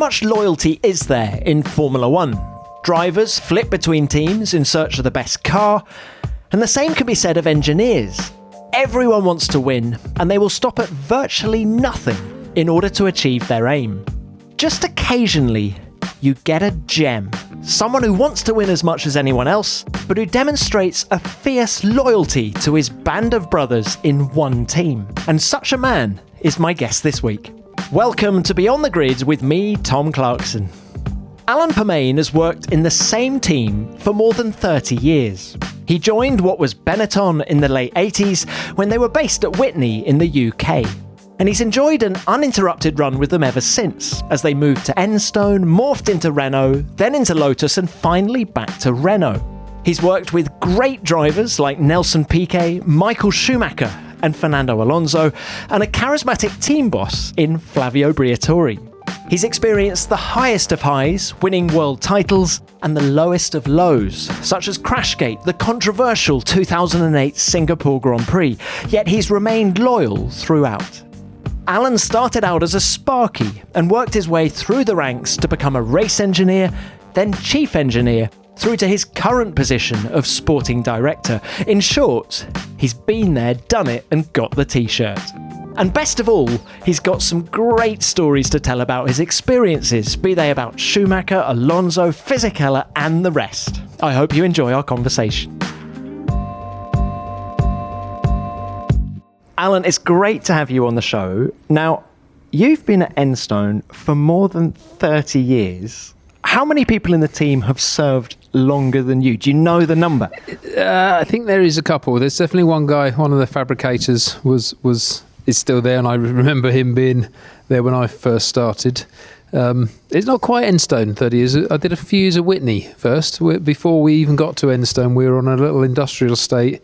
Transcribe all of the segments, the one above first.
much loyalty is there in Formula One? Drivers flip between teams in search of the best car, and the same can be said of engineers. Everyone wants to win, and they will stop at virtually nothing in order to achieve their aim. Just occasionally, you get a gem. Someone who wants to win as much as anyone else, but who demonstrates a fierce loyalty to his band of brothers in one team. And such a man is my guest this week. Welcome to Beyond the Grid with me, Tom Clarkson. Alain Permane has worked in the same team for more than 30 years. He joined what was Benetton in the late 80s when they were based at Whitney in the UK. And he's enjoyed an uninterrupted run with them ever since, as they moved to Enstone, morphed into Renault, then into Lotus, and finally back to Renault. He's worked with great drivers like Nelson Piquet, Michael Schumacher, and Fernando Alonso, and a charismatic team boss in Flavio Briatore. He's experienced the highest of highs, winning world titles, and the lowest of lows, such as Crashgate, the controversial 2008 Singapore Grand Prix, yet he's remained loyal throughout. Alain started out as a Sparky and worked his way through the ranks to become a race engineer, then chief engineer, through to his current position of sporting director. In short, he's been there, done it, and got the t-shirt. And best of all, he's got some great stories to tell about his experiences, be they about Schumacher, Alonso, Fisichella, and the rest. I hope you enjoy our conversation. Alain, it's great to have you on the show. Now, you've been at Enstone for more than 30 years. How many people in the team have served longer than you? Do you know the number? I think there is a couple. There's definitely one guy, one of the fabricators is still there, and I remember him being there when I first started. It's not quite Enstone, 30 years. I did a few years at Whitney first. Before we even got to Enstone, we were on a little industrial estate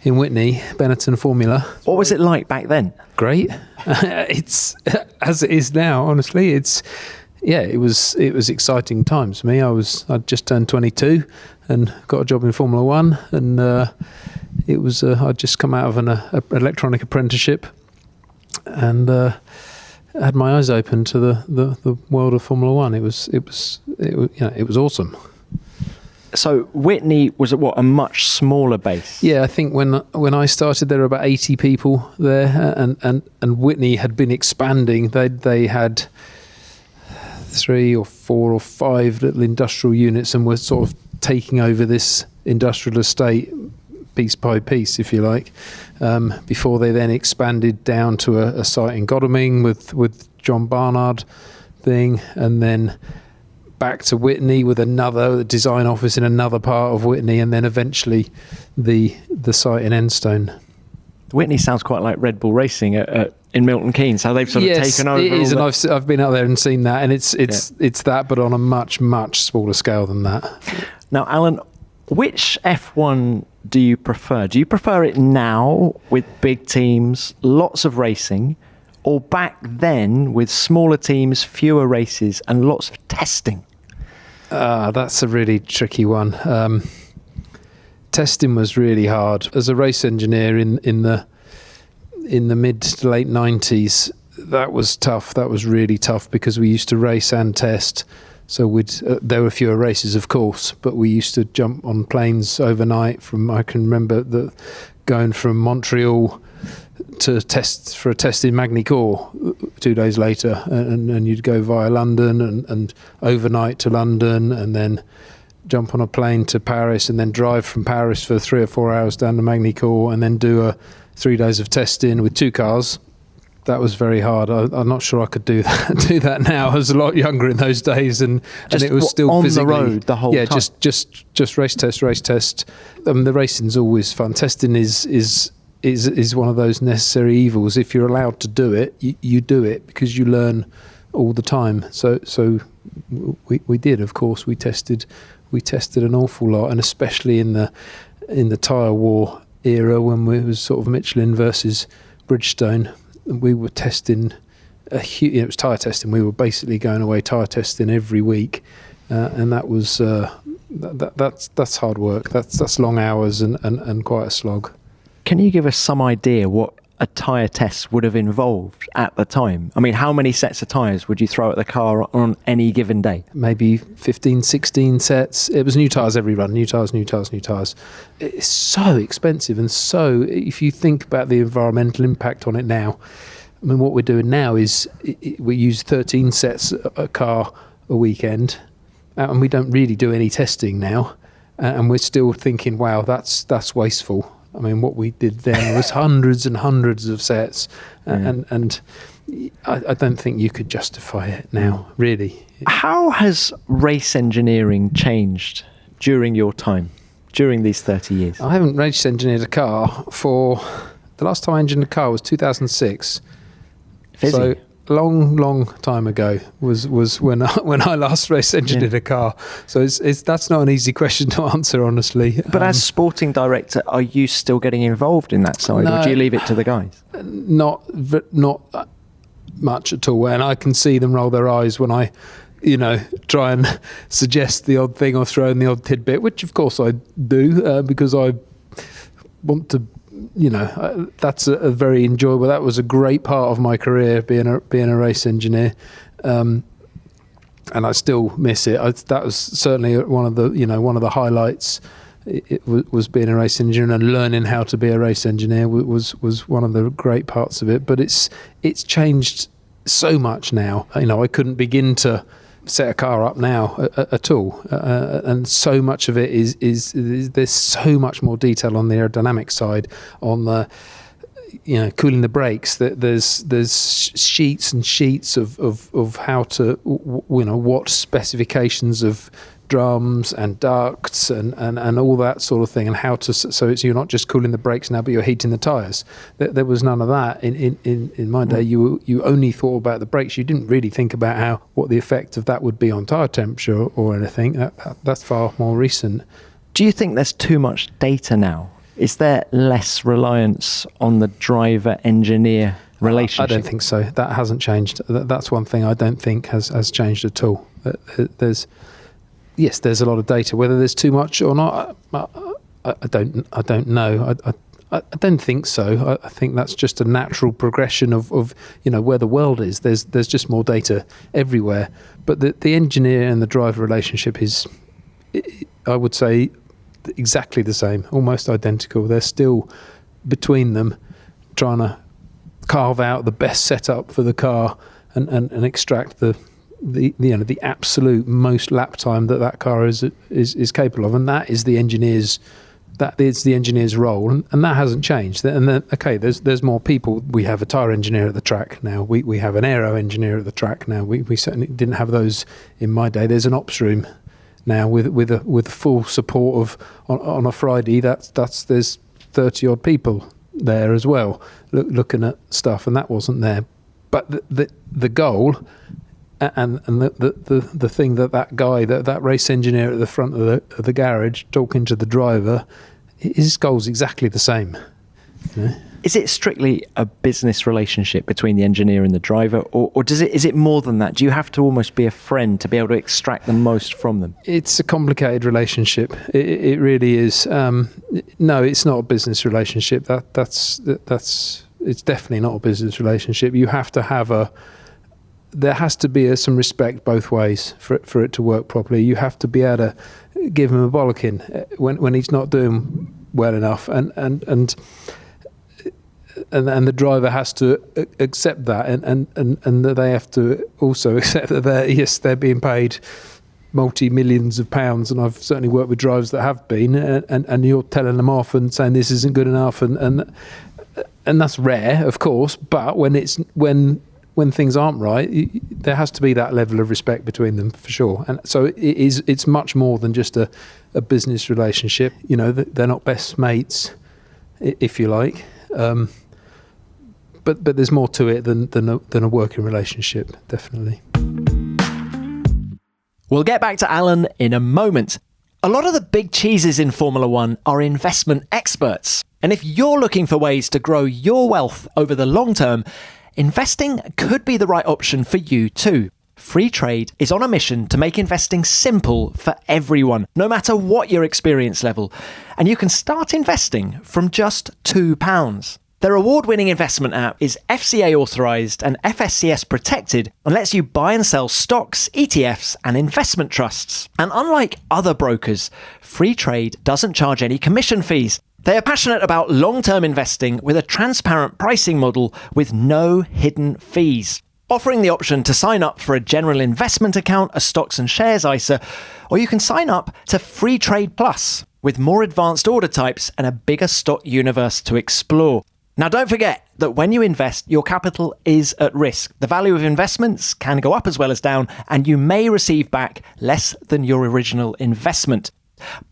in Whitney, Benetton Formula. What was it like back then? Great. It's as it is now, honestly. It was exciting times for me. I'd just turned 22 and got a job in Formula One, and I'd just come out of an electronic apprenticeship, and had my eyes open to the world of Formula One. It was awesome. So Whitney was at a much smaller base? Yeah, I think when I started there were about 80 people there, and Whitney had been expanding. They had 3 or 4 or 5 little industrial units and were sort of taking over this industrial estate piece by piece, if you like, before they then expanded down to a site in Godalming with John Barnard thing, and then back to Whitney with another design office in another part of Whitney, and then eventually the site in Enstone. Whitney sounds quite like Red Bull Racing in Milton Keynes, how they've sort of taken over. Yes, it is, and I've been out there and seen that, and it's that, but on a much, much smaller scale than that. Now, Alain, which F1 do you prefer? Do you prefer it now with big teams, lots of racing, or back then with smaller teams, fewer races, and lots of testing? That's a really tricky one. Testing was really hard. As a race engineer in the mid to late 90s, that was tough. That was really tough because we used to race and test. So there were fewer races, of course, but we used to jump on planes overnight I can remember going from Montreal to test for a test in Magny-Cours 2 days later, and you'd go via London and overnight to London, and then jump on a plane to Paris, and then drive from Paris for 3 or 4 hours down to Magny-Cours, and then do 3 days of testing with 2 cars. That was very hard. I'm not sure I could do that now. I was a lot younger in those days, and it was still on physically, the road the whole time. Yeah, just race test. The racing's always fun. Testing is one of those necessary evils. If you're allowed to do it, you do it because you learn all the time. So we did, of course. We tested an awful lot, and especially in the tyre war era when it was sort of Michelin versus Bridgestone. We were testing it was tyre testing. We were basically going away tyre testing every week, and that was that's hard work. That's long hours and quite a slog. Can you give us some idea what a tyre test would have involved at the time? I mean, how many sets of tyres would you throw at the car on any given day? Maybe 15, 16 sets. It was new tyres every run, new tyres. It's so expensive, and so if you think about the environmental impact on it now, I mean, what we're doing now is we use 13 sets a car a weekend, and we don't really do any testing now, and we're still thinking, wow, that's wasteful. I mean, what we did then was hundreds and hundreds of sets, and I don't think you could justify it now, really. How has race engineering changed during your time, during these 30 years? I haven't race engineered a car for... The last time I engineered a car was 2006. Fizzy. So long time ago was when I last race engineered a car. So that's not an easy question to answer, honestly. But as sporting director, are you still getting involved in that side, or do you leave it to the guys? Not much at all, and I can see them roll their eyes when I, try and suggest the odd thing or throw in the odd tidbit, which of course I do because I want to. That's a very enjoyable. That was a great part of my career, being a race engineer, and I still miss it. That was certainly one of the highlights. It was being a race engineer and learning how to be a race engineer was one of the great parts of it. But it's changed so much now. I couldn't begin to set a car up now at all, and so much of it is there's so much more detail on the aerodynamic side, on the cooling the brakes. That there's sheets and sheets of how to what specifications of drums and ducts and all that sort of thing, and how to, so it's, you're not just cooling the brakes now, but you're heating the tyres. There was none of that in my day. You only thought about the brakes. You didn't really think about what the effect of that would be on tyre temperature or anything. That's far more recent. Do you think there's too much data now? Is there less reliance on the driver-engineer relationship? I don't think so. That hasn't changed. That's one thing I don't think has changed at all. Yes, there's a lot of data. Whether there's too much or not, I don't know. I don't think so. I think that's just a natural progression of where the world is. There's just more data everywhere. But the engineer and the driver relationship is, I would say, exactly the same, almost identical. They're still between them trying to carve out the best setup for the car and extract the absolute most lap time that car is capable of, and that is the engineer's role, and that hasn't changed. And then there's more people. We have a tyre engineer at the track now. We have an aero engineer at the track now. We certainly didn't have those in my day. There's an ops room now with full support of on a Friday. There's 30 odd people there as well looking at stuff, and that wasn't there. But the goal. And the thing that guy, that race engineer at the front of the garage talking to the driver, his goal's exactly the same. Is it strictly a business relationship between the engineer and the driver, or is it more than that? Do you have to almost be a friend to be able to extract the most from them? It's a complicated relationship. It really is. No, it's not a business relationship. That's it's definitely not a business relationship. You have to have there has to be some respect both ways for it to work properly. You have to be able to give him a bollocking when he's not doing well enough, and the driver has to accept that, and they have to also accept that they're being paid multi-millions of pounds, and I've certainly worked with drivers that have been, and you're telling them off and saying this isn't good enough, and that's rare, of course, but when things aren't right, there has to be that level of respect between them, for sure. And so it's much more than just a business relationship. They're not best mates, if you like. But there's more to it than a working relationship, definitely. We'll get back to Alan in a moment. A lot of the big cheeses in Formula One are investment experts. And if you're looking for ways to grow your wealth over the long term, investing could be the right option for you too. Free Trade is on a mission to make investing simple for everyone, no matter what your experience level. And you can start investing from just £2. Their award-winning investment app is FCA authorised and FSCS protected and lets you buy and sell stocks, ETFs and investment trusts. And unlike other brokers, Freetrade doesn't charge any commission fees. They are passionate about long-term investing with a transparent pricing model with no hidden fees, offering the option to sign up for a general investment account, a stocks and shares ISA, or you can sign up to Freetrade Plus with more advanced order types and a bigger stock universe to explore. Now, don't forget that when you invest, your capital is at risk. The value of investments can go up as well as down, and you may receive back less than your original investment.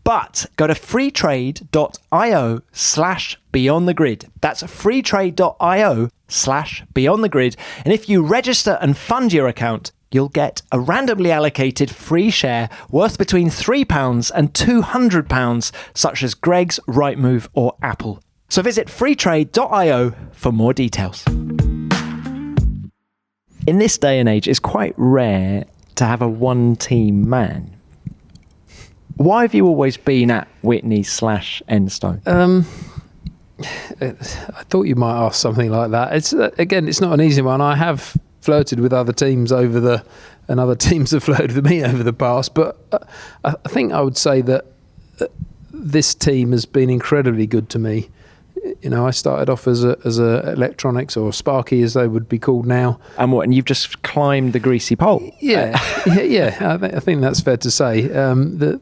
But go to freetrade.io/beyondthegrid. That's freetrade.io/beyondthegrid. And if you register and fund your account, you'll get a randomly allocated free share worth between £3 and £200, such as Greg's, Rightmove or Apple. So visit freetrade.io for more details. In this day and age, it's quite rare to have a one-team man. Why have you always been at Whitney/Enstone? I thought you might ask something like that. It's not an easy one. I have flirted with other teams and other teams have flirted with me over the past, but I think I would say that this team has been incredibly good to me. You know, I started off as a electronics, or Sparky as they would be called now. And you've just climbed the greasy pole? Yeah. I think that's fair to say. The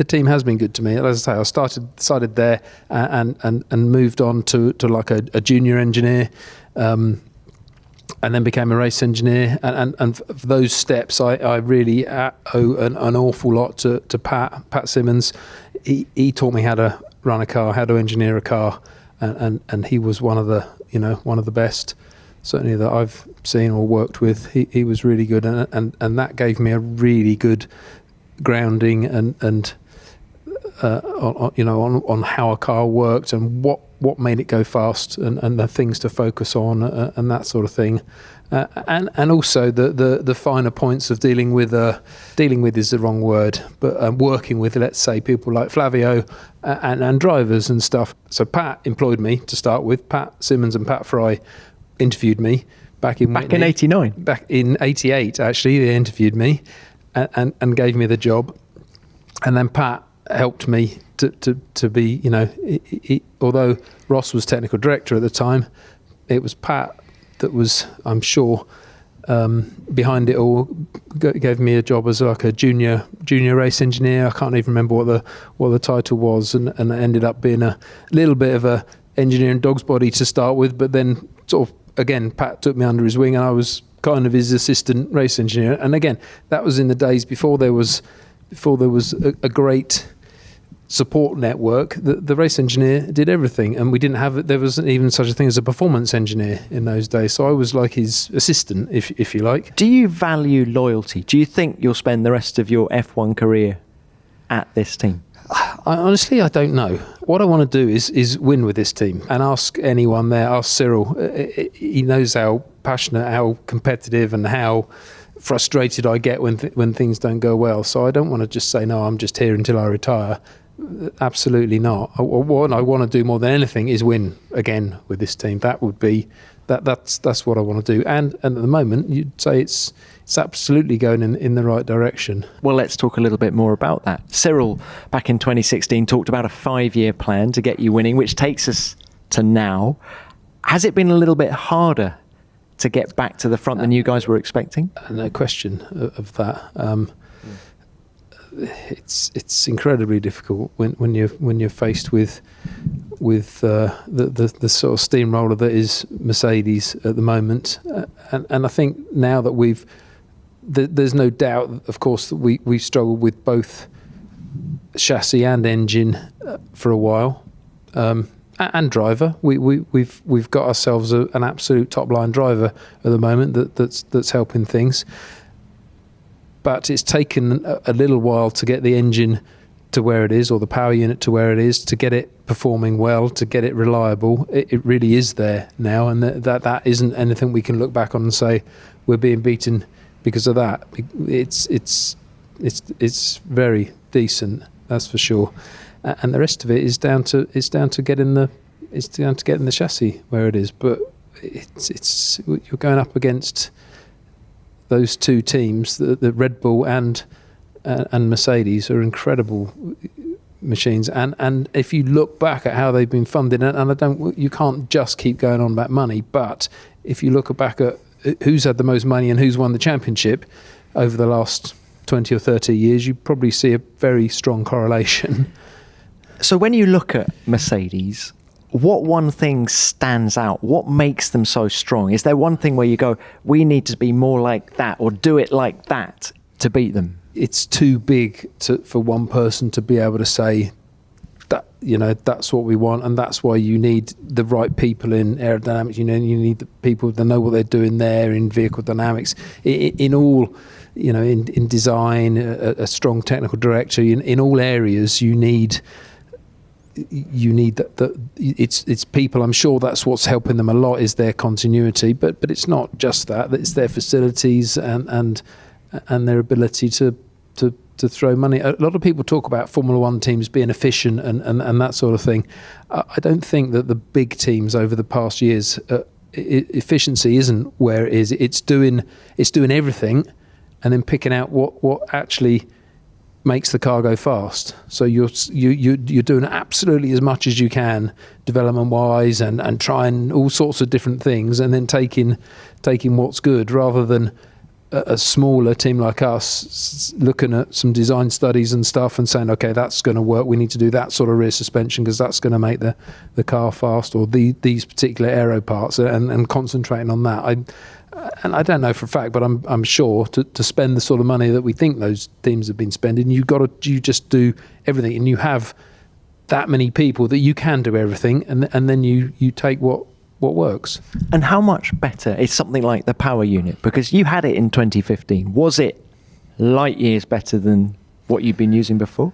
team has been good to me. As I say, I started there and moved on to like a junior engineer, and then became a race engineer. And for those steps, I really owe an awful lot to Pat Simmons. He taught me how to run a car, how to engineer a car, and he was one of the best, certainly, that I've seen or worked with. He was really good, and that gave me a really good grounding and on how a car worked and what made it go fast and the things to focus on and that sort of thing, and also the finer points of dealing with is the wrong word, but working with, let's say, people like Flavio and drivers and stuff. So Pat employed me to start with. Pat Simmons and Pat Fry interviewed me back in Whitney. In 89? Back in 88, actually, they interviewed me and gave me the job. And then Pat helped me to be, although Ross was technical director at the time, it was Pat that was, I'm sure, behind it all. Gave me a job as like a junior race engineer. I can't even remember what the title was, and it ended up being a little bit of a engineering dog's body to start with, but then sort of, again, Pat took me under his wing and I was kind of his assistant race engineer. And again, that was in the days before there was a great support network. The race engineer did everything, and there wasn't even such a thing as a performance engineer in those days. So I was like his assistant, if you like. Do you value loyalty? Do you think you'll spend the rest of your F1 career at this team? Honestly, I don't know. What I want to do is win with this team, and ask anyone there. Ask Cyril. He knows how passionate, how competitive, and how frustrated I get when things don't go well. So I don't want to just say, no, I'm just here until I retire. Absolutely not. What I want to do more than anything is win again with this team. That would be that's what I want to do. And at the moment, you'd say it's absolutely going in the right direction. Well, let's talk a little bit more about that. Cyril, back in 2016, talked about a 5-year plan to get you winning, which takes us to now. Has it been a little bit harder to get back to the front than you guys were expecting? No question of that. It's incredibly difficult when you're faced with the sort of steamroller that is Mercedes at the moment, and I think now that there's no doubt, of course, that we've struggled with both chassis and engine for a while, and driver. We've got ourselves an absolute top line driver at the moment that's helping things. But it's taken a little while to get the engine to where it is, or the power unit to where it is, to get it performing well, to get it reliable. It really is there now, and that isn't anything we can look back on and say we're being beaten because of that. It's very decent, that's for sure. And the rest of it is down to getting the down to getting the chassis where it is. But it's you're going up against those two teams, the Red Bull and Mercedes, are incredible machines. And if you look back at how they've been funded, and you can't just keep going on about money, but if you look back at who's had the most money and who's won the championship over the last 20 or 30 years, you probably see a very strong correlation. So when you look at Mercedes, what one thing stands out? What makes them so strong? Is there one thing where you go, we need to be more like that or do it like that to beat them? It's too big for one person to be able to say that, that's what we want, and that's why you need the right people in aerodynamics. You need the people that know what they're doing there in vehicle dynamics, in all, in design, a strong technical director. In all areas, you need that it's people. I'm sure that's what's helping them a lot, is their continuity, but it's not just that. It's their facilities and their ability to throw money. A lot of people talk about Formula One teams being efficient and that sort of thing. I don't think that the big teams over the past years, efficiency isn't where it is. It's doing everything and then picking out what actually makes the car go fast. So you're doing absolutely as much as you can development wise and trying all sorts of different things, and then taking what's good, rather than a smaller team like us looking at some design studies and stuff and saying, okay, that's going to work, we need to do that sort of rear suspension because that's going to make the car fast, or these particular aero parts, and concentrating on that. I don't know for a fact, but I'm sure to spend the sort of money that we think those teams have been spending, you just do everything, and you have that many people that you can do everything, and then you take what works. And how much better is something like the power unit? Because you had it in 2015. Was it light years better than what you've been using before?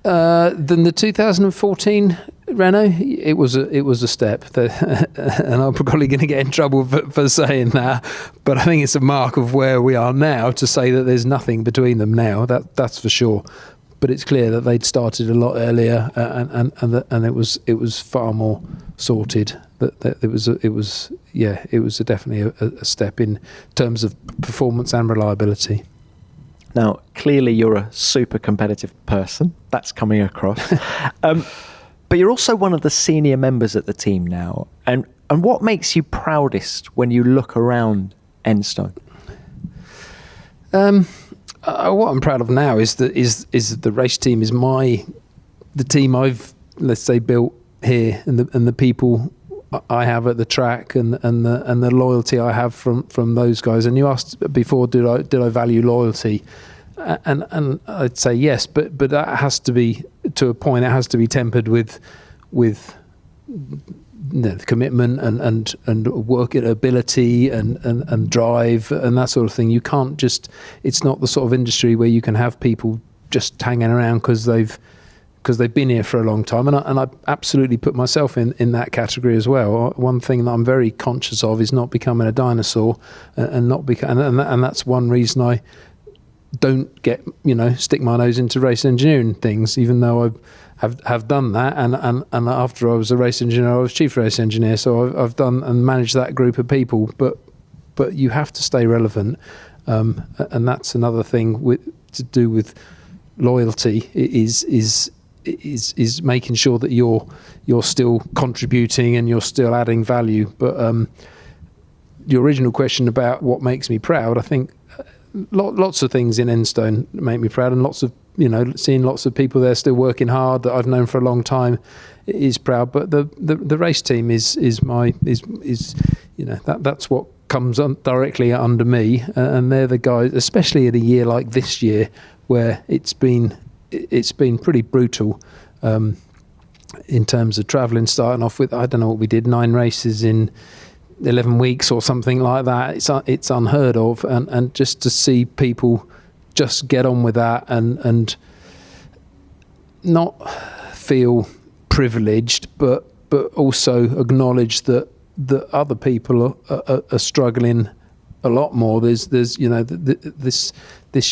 Than the 2014 Renault, it was a step, and I'm probably going to get in trouble for saying that, but I think it's a mark of where we are now to say that there's nothing between them now. That's for sure. But it's clear that they'd started a lot earlier, and it was far more sorted. That it was definitely a step in terms of performance and reliability. Now, clearly you're a super competitive person. That's coming across. But you're also one of the senior members at the team now. And what makes you proudest when you look around Enstone? What I'm proud of now is that the race team is the team I've, let's say, built here, and the people I have at the track, and the loyalty I have from those guys. And you asked before, did I value loyalty? And I'd say yes, but that has to be, to a point, it has to be tempered with the commitment and work ability and drive and that sort of thing. You can't just, it's not the sort of industry where you can have people just hanging around because they've been here for a long time, and I absolutely put myself in that category as well. One thing that I'm very conscious of is not becoming a dinosaur, and that's one reason I don't get, stick my nose into race engineering things, even though I have done that, and after I was a race engineer, I was chief race engineer, so I've done and managed that group of people, but you have to stay relevant, and that's another thing to do with loyalty is making sure that you're still contributing and you're still adding value. But your original question about what makes me proud, I think lots of things in Enstone make me proud, and lots of seeing lots of people there still working hard that I've known for a long time is proud. But the race team is that's what comes directly under me, and they're the guys, especially in a year like this year where it's been pretty brutal in terms of travelling, starting off with, I don't know what we did, 9 races in 11 weeks or something like that. It's unheard of, and just to see people just get on with that and not feel privileged, but also acknowledge that other people are struggling a lot more. There's this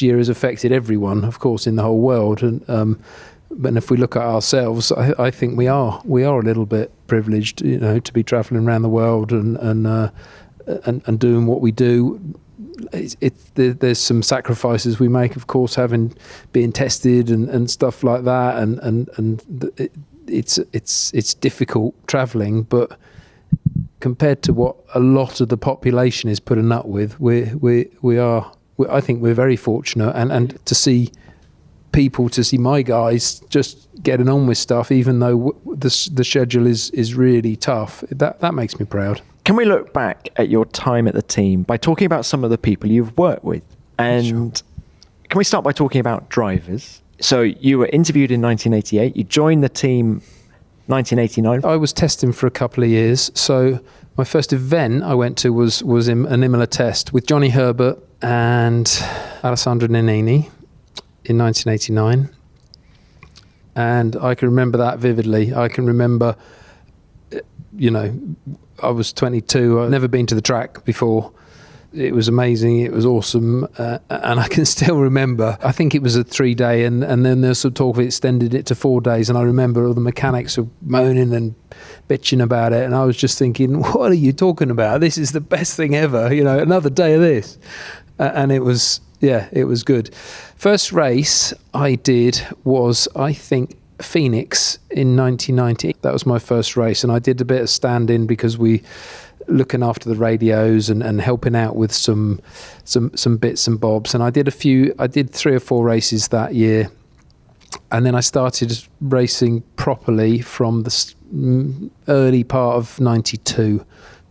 year has affected everyone, of course, in the whole world, and But if we look at ourselves, I think we are a little bit privileged, to be travelling around the world and doing what we do. There's some sacrifices we make, of course, being tested and stuff like that, and it's difficult travelling, but compared to what a lot of the population is putting up with, I think we're very fortunate, and to see my guys just getting on with stuff, even though the schedule is really tough, that makes me proud. Can we look back at your time at the team by talking about some of the people you've worked with? And Sure. Can we start by talking about drivers? So you were interviewed in 1988, you joined the team 1989. I was testing for a couple of years. So my first event I went to was an Imola test with Johnny Herbert and Alessandro Nannini in 1989. And I can remember that vividly. I can remember, I was 22. I'd never been to the track before. It was amazing. It was awesome. And I can still remember, I think it was a 3-day and then there's some talk of it extended it to 4 days. And I remember all the mechanics were moaning and bitching about it. And I was just thinking, what are you talking about? This is the best thing ever. Another day of this. And it was good. First race I did was, I think, Phoenix in 1990. That was my first race, and I did a bit of stand-in because we looking after the radios and helping out with some bits and bobs. And I did 3 or 4 races that year, and then I started racing properly from the early part of 92.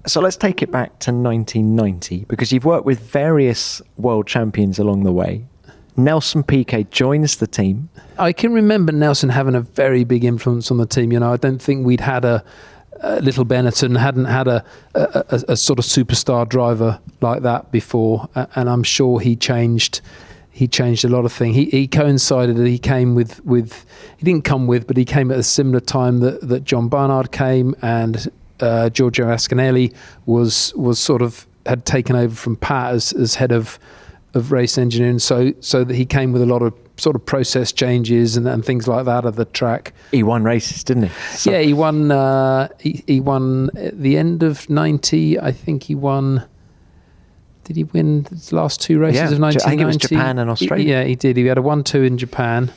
So let's take it back to 1990, because you've worked with various world champions along the way. Nelson Piquet joins the team. I can remember Nelson having a very big influence on the team. I don't think we'd had a little Benetton, hadn't had a sort of superstar driver like that before, and I'm sure he changed a lot of things. He coincided that he came with he didn't come with, but he came at a similar time that John Barnard came, and Giorgio Ascanelli was sort of had taken over from Pat as head of race engineering, so that he came with a lot of sort of process changes and things like that of the track. He won races, didn't he? So. Yeah, he won. He won at the end of 90. I think he won. Did he win the last 2 races of 1990? I think it was Japan and Australia. Yeah, he did. He had a 1-2 in Japan.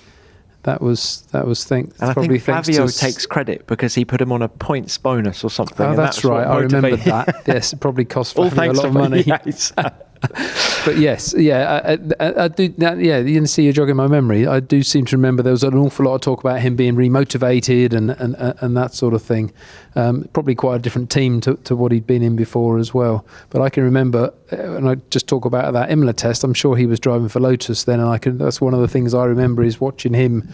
That was and I think Flavio takes credit because he put him on a points bonus or something. Oh, that's right. I remember that. Yes, it probably cost Flavio a lot of money. Yes. But yes, I do. Yeah, you can see you're jogging my memory. I do seem to remember there was an awful lot of talk about him being remotivated and that sort of thing. Probably quite a different team to what he'd been in before as well. But I can remember, and I just talk about that Imola test. I'm sure he was driving for Lotus then, and that's one of the things I remember is watching him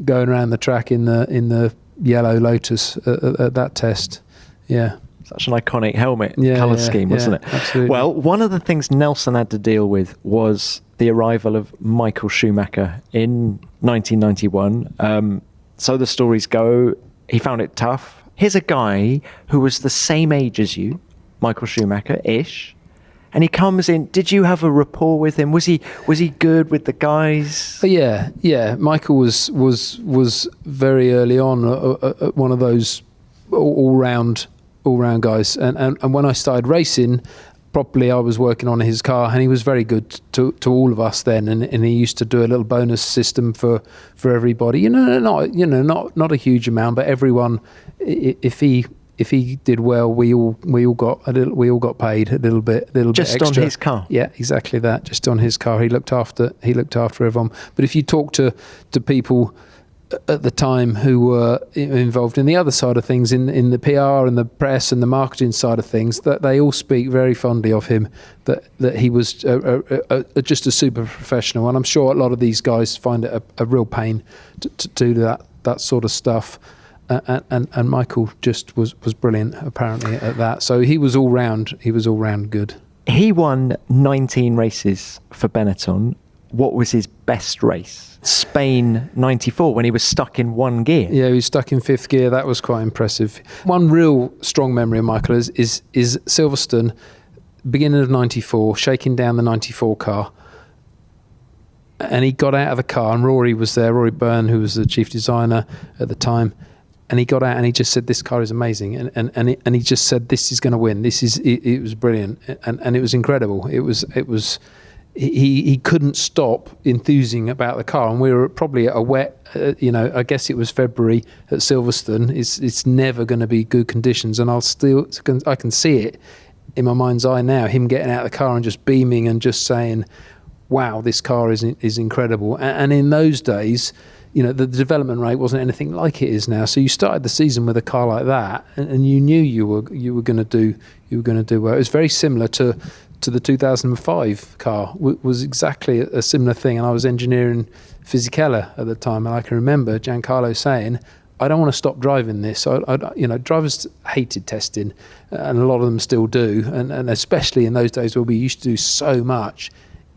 going around the track in the yellow Lotus at that test. Yeah. Such an iconic helmet colour scheme, wasn't it? Absolutely. Well, one of the things Nelson had to deal with was the arrival of Michael Schumacher in 1991. So the stories go, he found it tough. Here's a guy who was the same age as you, Michael Schumacher-ish, and he comes in. Did you have a rapport with him? Was he good with the guys? Yeah. Michael was very early on one of those all-round guys, and when I started racing properly, I was working on his car, and he was very good to all of us then, and he used to do a little bonus system for everybody. Not a huge amount, but everyone, if he did well, we all got paid a little bit just extra. On his car. Yeah, exactly that. Just on his car, he looked after everyone. But if you talk to people at the time who were involved in the other side of things, in the PR and the press and the marketing side of things, that they all speak very fondly of him, that he was just a super professional. And I'm sure a lot of these guys find it a real pain to do that sort of stuff. And Michael just was brilliant apparently at that. So he was all round good. He won 19 races for Benetton. What was his best race? Spain 94, when he was stuck in 1 gear. Yeah, he was stuck in 5th gear. That was quite impressive. One real strong memory of Michael is Silverstone, beginning of 94, shaking down the 94 car. and he got out of the car, and Rory was there, Rory Byrne, who was the chief designer at the time, and he got out and he just said, this car is amazing, and he just said, this is going to win. It was brilliant, and it was incredible. It was he couldn't stop enthusing about the car, and we were probably at a wet, I guess it was February at Silverstone. It's never going to be good conditions, and I can see it in my mind's eye now, him getting out of the car and just beaming and just saying, wow, this car is incredible. And in those days, the development rate wasn't anything like it is now. So you started the season with a car like that, and you knew you were going to do well. It was very similar to the 2005 car. Was exactly a similar thing. And I was engineering Fisichella at the time, and I can remember Giancarlo saying, I don't want to stop driving this. Drivers hated testing, and a lot of them still do, and especially in those days where we used to do so much.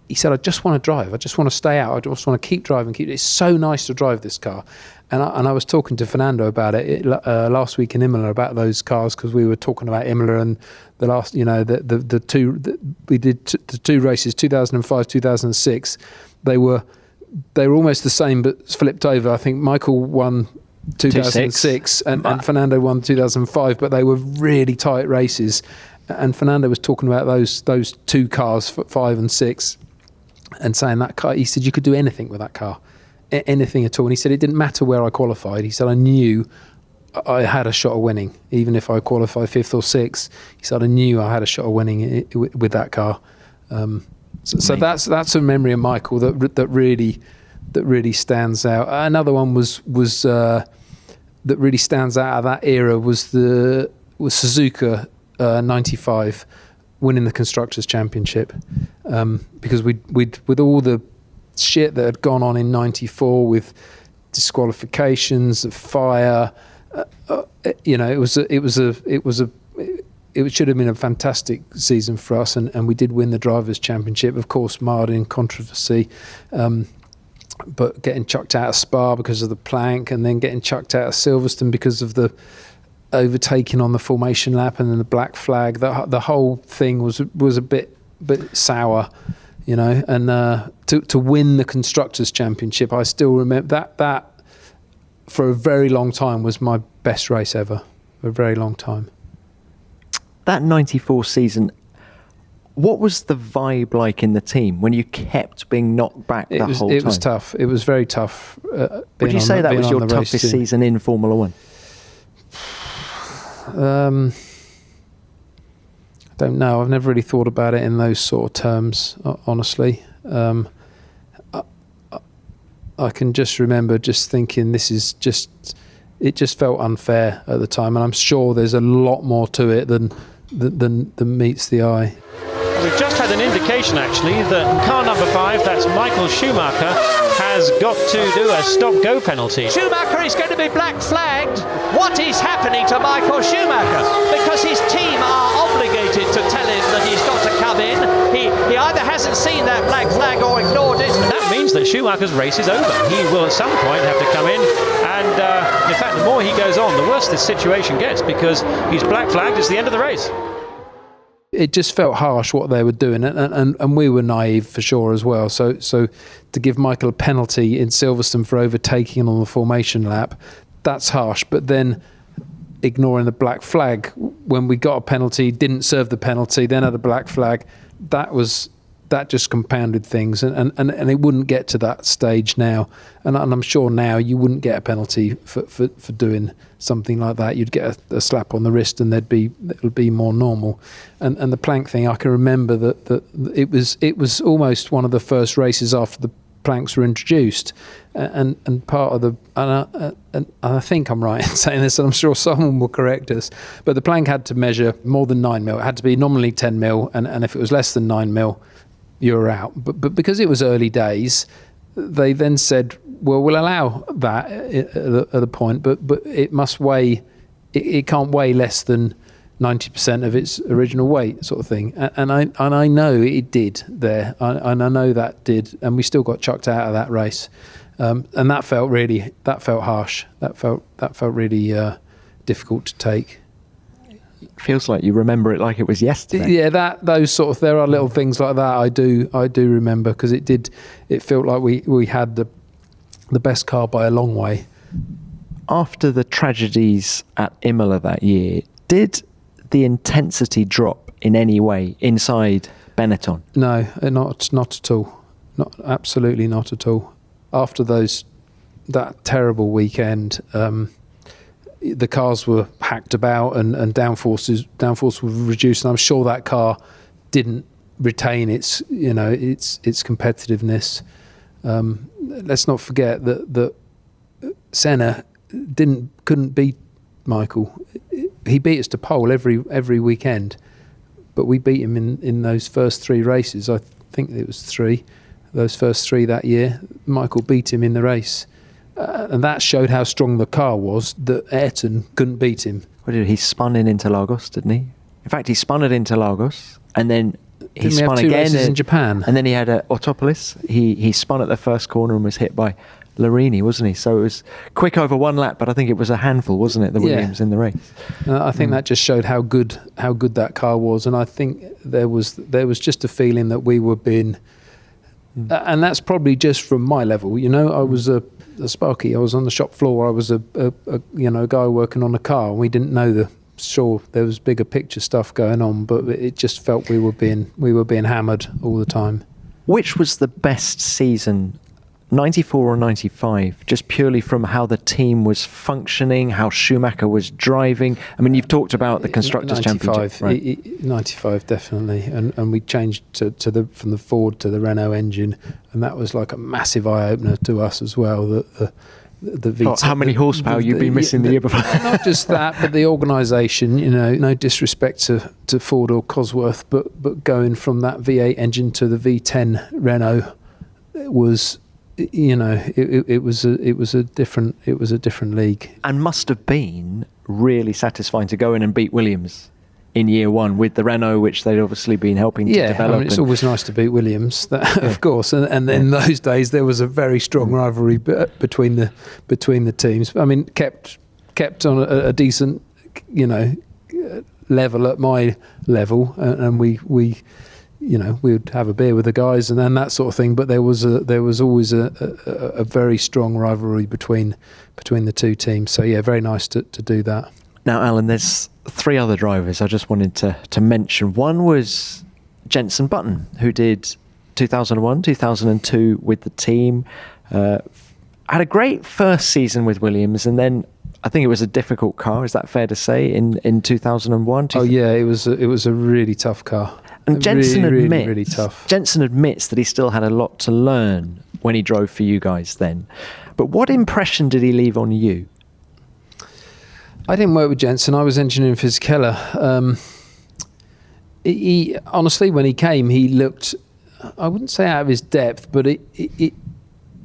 He said, I just want to drive. I just want to stay out. I just want to keep driving. It's so nice to drive this car. And I was talking to Fernando about it last week in Imola about those cars, because we were talking about Imola and the last, we did the two races, 2005, 2006. They were almost the same but flipped over. I think Michael won 2006 and Fernando won 2005, but they were really tight races. And Fernando was talking about those two cars, 5 and 6. And saying that car, he said you could do anything with that car, anything at all. And he said it didn't matter where I qualified. He said I knew I had a shot of winning, even if I qualified 5th or 6th. He said I knew I had a shot of winning with that car. So that's a memory of Michael that really stands out. Another one was that really stands out of that era was Suzuka 95. Winning the Constructors' Championship, because we'd with all the shit that had gone on in '94 with disqualifications, fire, it should have been a fantastic season for us, and we did win the Drivers' Championship. Of course, marred in controversy, but getting chucked out of Spa because of the plank, and then getting chucked out of Silverstone because of the overtaking on the formation lap and then the black flag. The whole thing was a bit sour, and to win the Constructors' Championship, I still remember that for a very long time was my best race ever, for a very long time. That 94 season, what was the vibe like in the team when you kept being knocked back whole time? It was tough. It was very tough. Would you say that was your toughest season in Formula One? I don't know. I've never really thought about it in those sort of terms, honestly. I can just remember just thinking it just felt unfair at the time, and I'm sure there's a lot more to it than meets the eye. We've just had an indication, actually, that car number 5, that's Michael Schumacher, has got to do a stop-go penalty. Schumacher is going to be black flagged. What is happening to Michael Schumacher? Because his team are obligated to tell him that he's got to come in. He either hasn't seen that black flag or ignored it. And that means that Schumacher's race is over. He will at some point have to come in, and in fact, the more he goes on, the worse this situation gets, because he's black flagged. It's the end of the race. It just felt harsh what they were doing, and we were naive for sure as well. So to give Michael a penalty in Silverstone for overtaking on the formation lap, that's harsh. But then ignoring the black flag when we got a penalty, didn't serve the penalty, then had a black flag, that just compounded things, and it wouldn't get to that stage now. And I'm sure now you wouldn't get a penalty for doing something like that. You'd get a slap on the wrist, and it would be more normal. And the plank thing, I can remember that it was almost one of the first races after the planks were introduced, and part of the and I think I'm right in saying this, and I'm sure someone will correct us, but the plank had to measure more than 9 mil. It had to be nominally 10 mil, and if it was less than 9 mil, you were out. But because it was early days, they then said, well, we'll allow that at the point, but it must weigh, it can't weigh less than 90% of its original weight, sort of thing. And I know it did there, and I know that did, and we still got chucked out of that race, and that felt harsh. That felt really difficult to take. feels like you remember it like it was yesterday. Yeah, there are little things like that I do remember, because it felt like we had the best car by a long way. After the tragedies at Imola that year, did the intensity drop in any way inside Benetton? No, not at all. Absolutely not at all. After that terrible weekend, the cars were hacked about and downforce was reduced, and I'm sure that car didn't retain its competitiveness. Let's not forget that Senna couldn't beat Michael. He beat us to pole every weekend, but we beat him in those first 3 races. I think it was 3. Those first 3 that year, Michael beat him in the race. And that showed how strong the car was, that Ayrton couldn't beat him. He spun in Interlagos, didn't he? In fact, he spun at Interlagos, and then he spun again in Japan. And then he had Autopolis. He spun at the first corner and was hit by Larini, wasn't he? So it was quick over 1 lap, but I think it was a handful, wasn't it, the Williams in the race? I think that just showed how good that car was, and I think there was just a feeling that we were being, and that's probably just from my level. I was a Sparky. I was on the shop floor. I was a guy working on a car, and we didn't know sure there was bigger picture stuff going on, but it just felt we were being hammered all the time. Which was the best season, 94 or 95, just purely from how the team was functioning, how Schumacher was driving? I mean, you've talked about the Constructors' Championship, right? 95 definitely, and we changed from the Ford to the Renault engine, and that was like a massive eye opener to us as well. The V10, how many horsepower you'd been missing the year before? Not just that, but the organisation. No disrespect to Ford or Cosworth, but going from that V8 engine to the V10 Renault was. It was a different league, and must have been really satisfying to go in and beat Williams in year 1 with the Renault, which they'd obviously been helping to develop. It's always nice to beat Williams, of course. And in those days, there was a very strong rivalry between the teams. I mean, kept on a decent, level at my level, and we would have a beer with the guys and then that sort of thing. But there was always a very strong rivalry between the 2 teams. So yeah, very nice to do that. Now, Alan, there's 3 other drivers I just wanted to mention. One was Jenson Button, who did 2001, 2002 with the team. Had a great first season with Williams, and then I think it was a difficult car. Is that fair to say? In 2001. Oh yeah, it was a really tough car. And Jenson really tough. Jenson admits that he still had a lot to learn when he drove for you guys then. But what impression did he leave on you? I didn't work with Jenson. I was engineering Fisichella. He honestly, when he came, he looked, I wouldn't say out of his depth, but it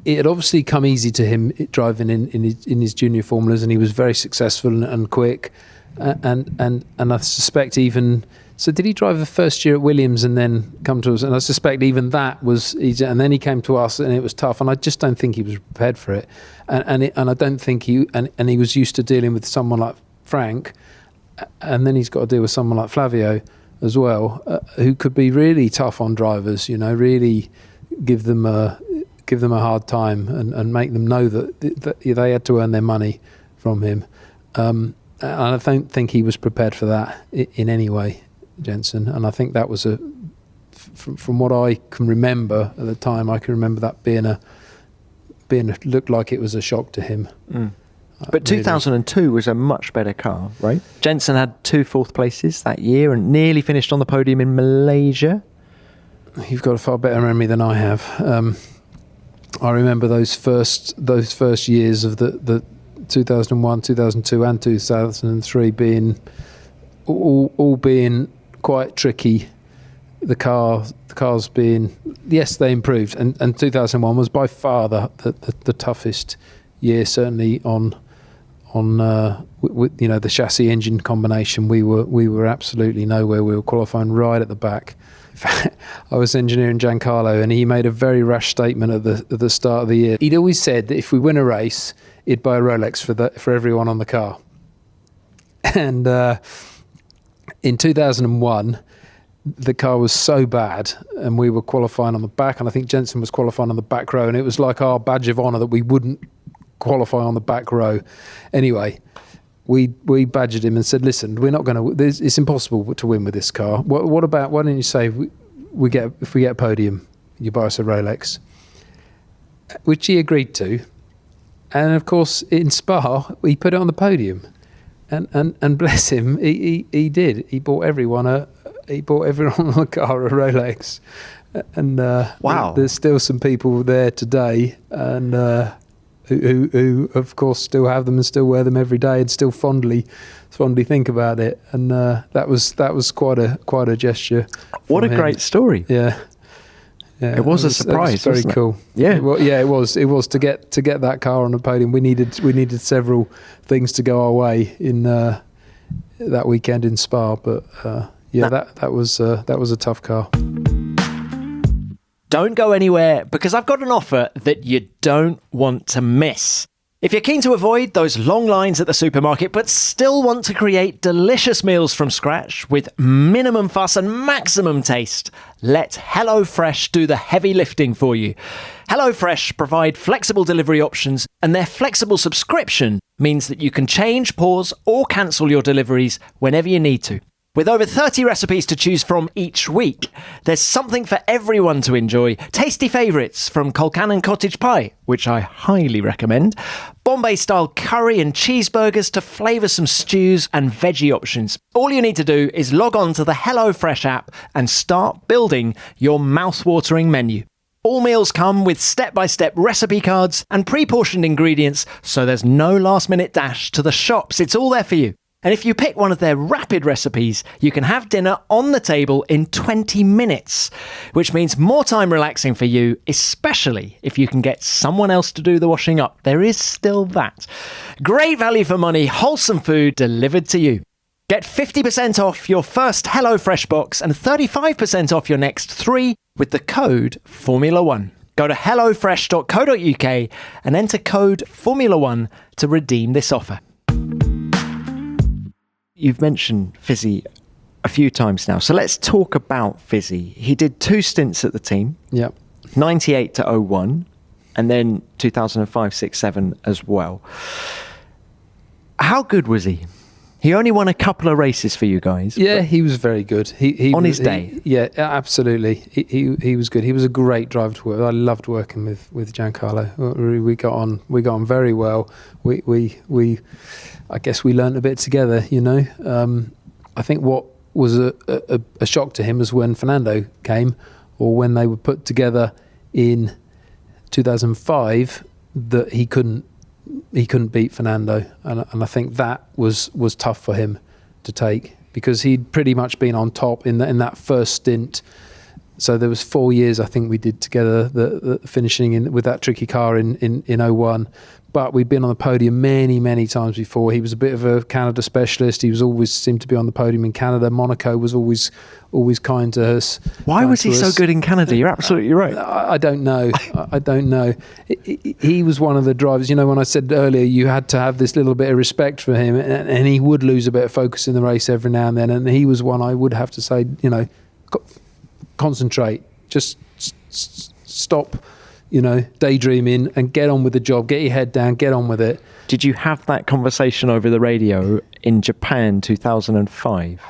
had obviously come easy to him driving in his junior formulas, and he was very successful and quick. And I suspect even. So did he drive the first year at Williams and then come to us? And I suspect even that was easy. And then he came to us and it was tough. And I just don't think he was prepared for it. And I don't think he was used to dealing with someone like Frank. And then he's got to deal with someone like Flavio as well, who could be really tough on drivers. Really give them a hard time and make them know that they had to earn their money from him. And I don't think he was prepared for that in any way, Jenson, and I think that was from what I can remember at the time. I can remember that being looked like it was a shock to him. But 2002 was a much better car, right? Jenson had 2 4th places that year and nearly finished on the podium in Malaysia. You've got a far better memory than I have. I remember those first years of the 2001, 2002, and 2003 being all being quite tricky. The cars being, yes, they improved, and 2001 was by far the toughest year, certainly on with the chassis engine combination. We were absolutely nowhere. We were qualifying right at the back. In fact, I was engineering Giancarlo, and he made a very rash statement at the start of the year. He'd always said that if we win a race, he'd buy a Rolex for everyone on the car. And in 2001, the car was so bad, and we were qualifying on the back, and I think Jensen was qualifying on the back row, and it was like our badge of honour that we wouldn't qualify on the back row. Anyway, we badgered him and said, "Listen, we're not going to. It's impossible to win with this car. What about? Why don't you say if we get a podium, you buy us a Rolex?" Which he agreed to, and of course in Spa he put it on the podium, and bless him, he did. He bought everyone on the car a Rolex, and wow, there's still some people there today, and who of course still have them and still wear them every day and still fondly think about it, and that was quite a gesture. What a him. Great story. Yeah, it was a surprise. Very cool. Yeah, it was to get that car on the podium. We needed several things to go our way in that weekend in Spa, but that was a tough car. Don't go anywhere, because I've got an offer that you don't want to miss. If you're keen to avoid those long lines at the supermarket but still want to create delicious meals from scratch with minimum fuss and maximum taste, let HelloFresh do the heavy lifting for you. HelloFresh provide flexible delivery options, and their flexible subscription means that you can change, pause or cancel your deliveries whenever you need to. With over 30 recipes to choose from each week, there's something for everyone to enjoy. Tasty favourites from Colcannon cottage pie, which I highly recommend, Bombay-style curry and cheeseburgers to flavoursome stews and veggie options. All you need to do is log on to the HelloFresh app and start building your mouth-watering menu. All meals come with step-by-step recipe cards and pre-portioned ingredients, so there's no last-minute dash to the shops. It's all there for you. And if you pick one of their rapid recipes, you can have dinner on the table in 20 minutes, which means more time relaxing for you, especially if you can get someone else to do the washing up. There is still that. Great value for money, wholesome food delivered to you. Get 50% off your first HelloFresh box and 35% off your next 3 with the code Formula1. Go to hellofresh.co.uk and enter code Formula1 to redeem this offer. You've mentioned Fizzy a few times now, so let's talk about Fizzy. He did 2 stints at the team, 98 to 01, and then 2005, 6, 7 as well. How good was he? He only won a couple of races for you guys. Yeah, he was very good. He on was, his day. Yeah, absolutely. He was good. He was a great driver to work with. I loved working with Giancarlo. We got on very well. We I guess we learned a bit together, you know. I think what was a shock to him was when Fernando came, or when they were put together in 2005, that he couldn't beat Fernando, and I think that was tough for him to take, because he'd pretty much been on top in that first stint. So there was 4 years I think we did together, the finishing with that tricky car in 01. But we'd been on the podium many times before. He was a bit of a Canada specialist. He was always seemed to be on the podium in Canada. Monaco was always kind to us. Why was he so good in Canada? You're absolutely right. I don't know. I don't know. He was one of the drivers. You know, when I said earlier, you had to have this little bit of respect for him, and he would lose a bit of focus in the race every now and then. And he was one I would have to say, you know, concentrate, just stop, you know, daydreaming and get on with the job. Get your head down, get on with it. Did you have that conversation over the radio in Japan 2005?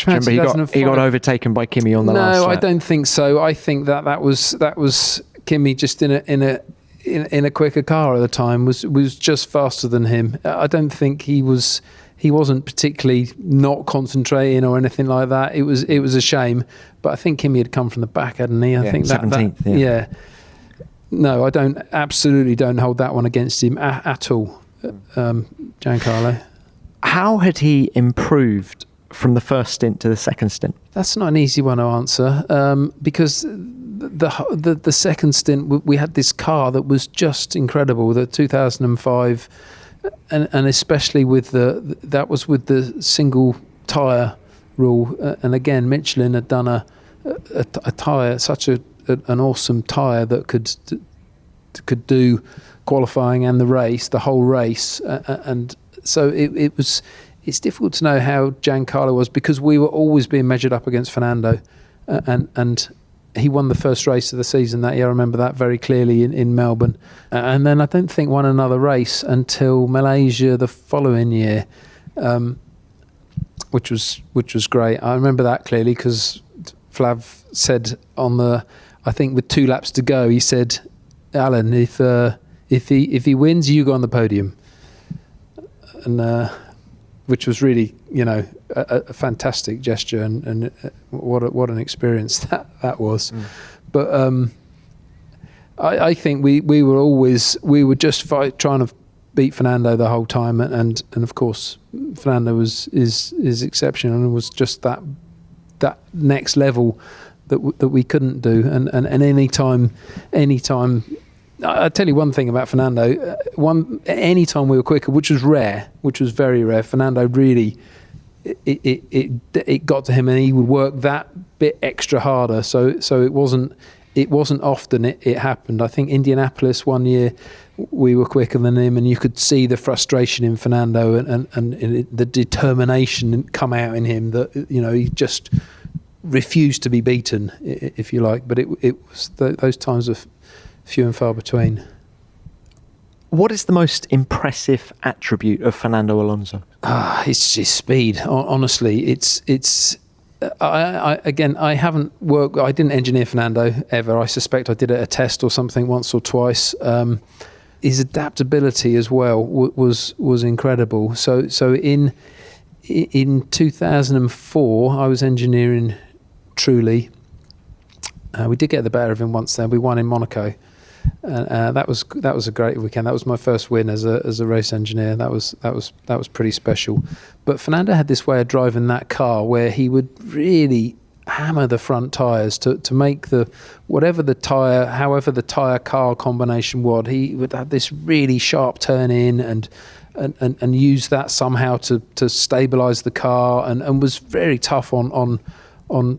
Remember he got overtaken by Kimi on the last lap? No, I don't think so. I think that was Kimi just in a quicker car at the time, was just faster than him. I don't think he wasn't particularly not concentrating or anything like that. It was a shame, but I think Kimi had come from the back, hadn't he? I think 17th. Yeah. No, I absolutely don't hold that one against him at all, Giancarlo. How had he improved from the first stint to the second stint? That's not an easy one to answer, because the second stint we had this car that was just incredible. The 2005. And especially with that was with the single tyre rule, and again Michelin had done a tyre, such an awesome tyre that could do qualifying and the whole race, and so it it's difficult to know how Giancarlo was, because we were always being measured up against Fernando, and he won the first race of the season that year. I remember that very clearly in Melbourne, and then I don't think won another race until Malaysia the following year, which was great. I remember that clearly because Flav said I think with 2 laps to go, he said, "Alan, if he wins, you go on the podium," and which was really, a fantastic gesture, and what an experience that was. But I think we were just trying to beat Fernando the whole time, and of course Fernando is exceptional and was just that next level that we couldn't do, and any time. I'll tell you one thing about Fernando. Any time we were quicker, which was very rare, Fernando really, it got to him, and he would work that bit extra harder. So it wasn't often it happened. I think Indianapolis one year we were quicker than him, and you could see the frustration in Fernando and the determination come out in him that he just refused to be beaten, if you like. But it was those times of few and far between. What is the most impressive attribute of Fernando Alonso? It's his speed. Honestly, I haven't worked. I didn't engineer Fernando ever. I suspect I did a test or something once or twice. His adaptability as well was incredible. So in 2004, I was engineering Trulli. We did get the better of him once. Then we won in Monaco. That was a great weekend. That was my first win as a race engineer. That was pretty special. But Fernando had this way of driving that car where he would really hammer the front tyres to make however the tyre car combination was. He would have this really sharp turn in and use that somehow to stabilise the car, and was very tough on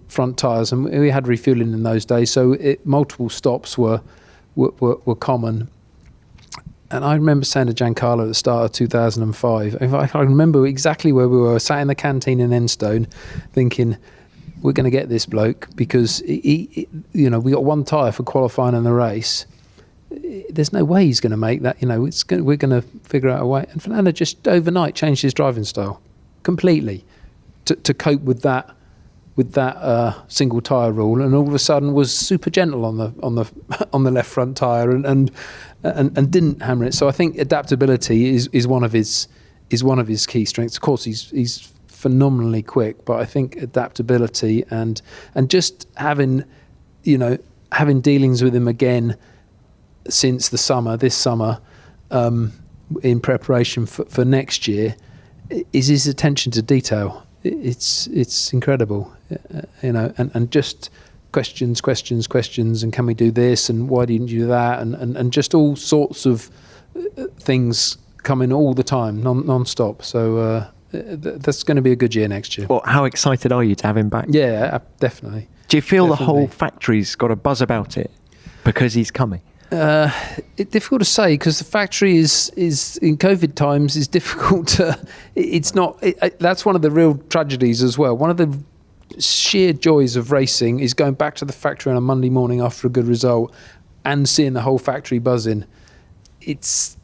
front tyres. And we had refuelling in those days, so multiple stops were common. And I remember saying to Giancarlo at the start of 2005, I remember exactly where we were, sat in the canteen in Enstone, thinking, we're going to get this bloke, because we got one tyre for qualifying in the race. There's no way he's going to make that. We're going to figure out a way. And Fernando just overnight changed his driving style completely to cope with that single tyre rule, and all of a sudden was super gentle on the left front tyre and didn't hammer it. So I think adaptability is one of his key strengths. Of course, he's phenomenally quick, but I think adaptability and just having dealings with him again since this summer in preparation for next year, is his attention to detail. It's incredible, and just questions, and can we do this, and why didn't you do that, and just all sorts of things coming all the time, non-stop. So that's going to be a good year next year. Well, how excited are you to have him back? Yeah, definitely. Do you feel the whole factory's got a buzz about it because he's coming? It's difficult to say, because the factory is in COVID times is difficult to. It's not. That's one of the real tragedies as well. One of the sheer joys of racing is going back to the factory on a Monday morning after a good result and seeing the whole factory buzzing. It's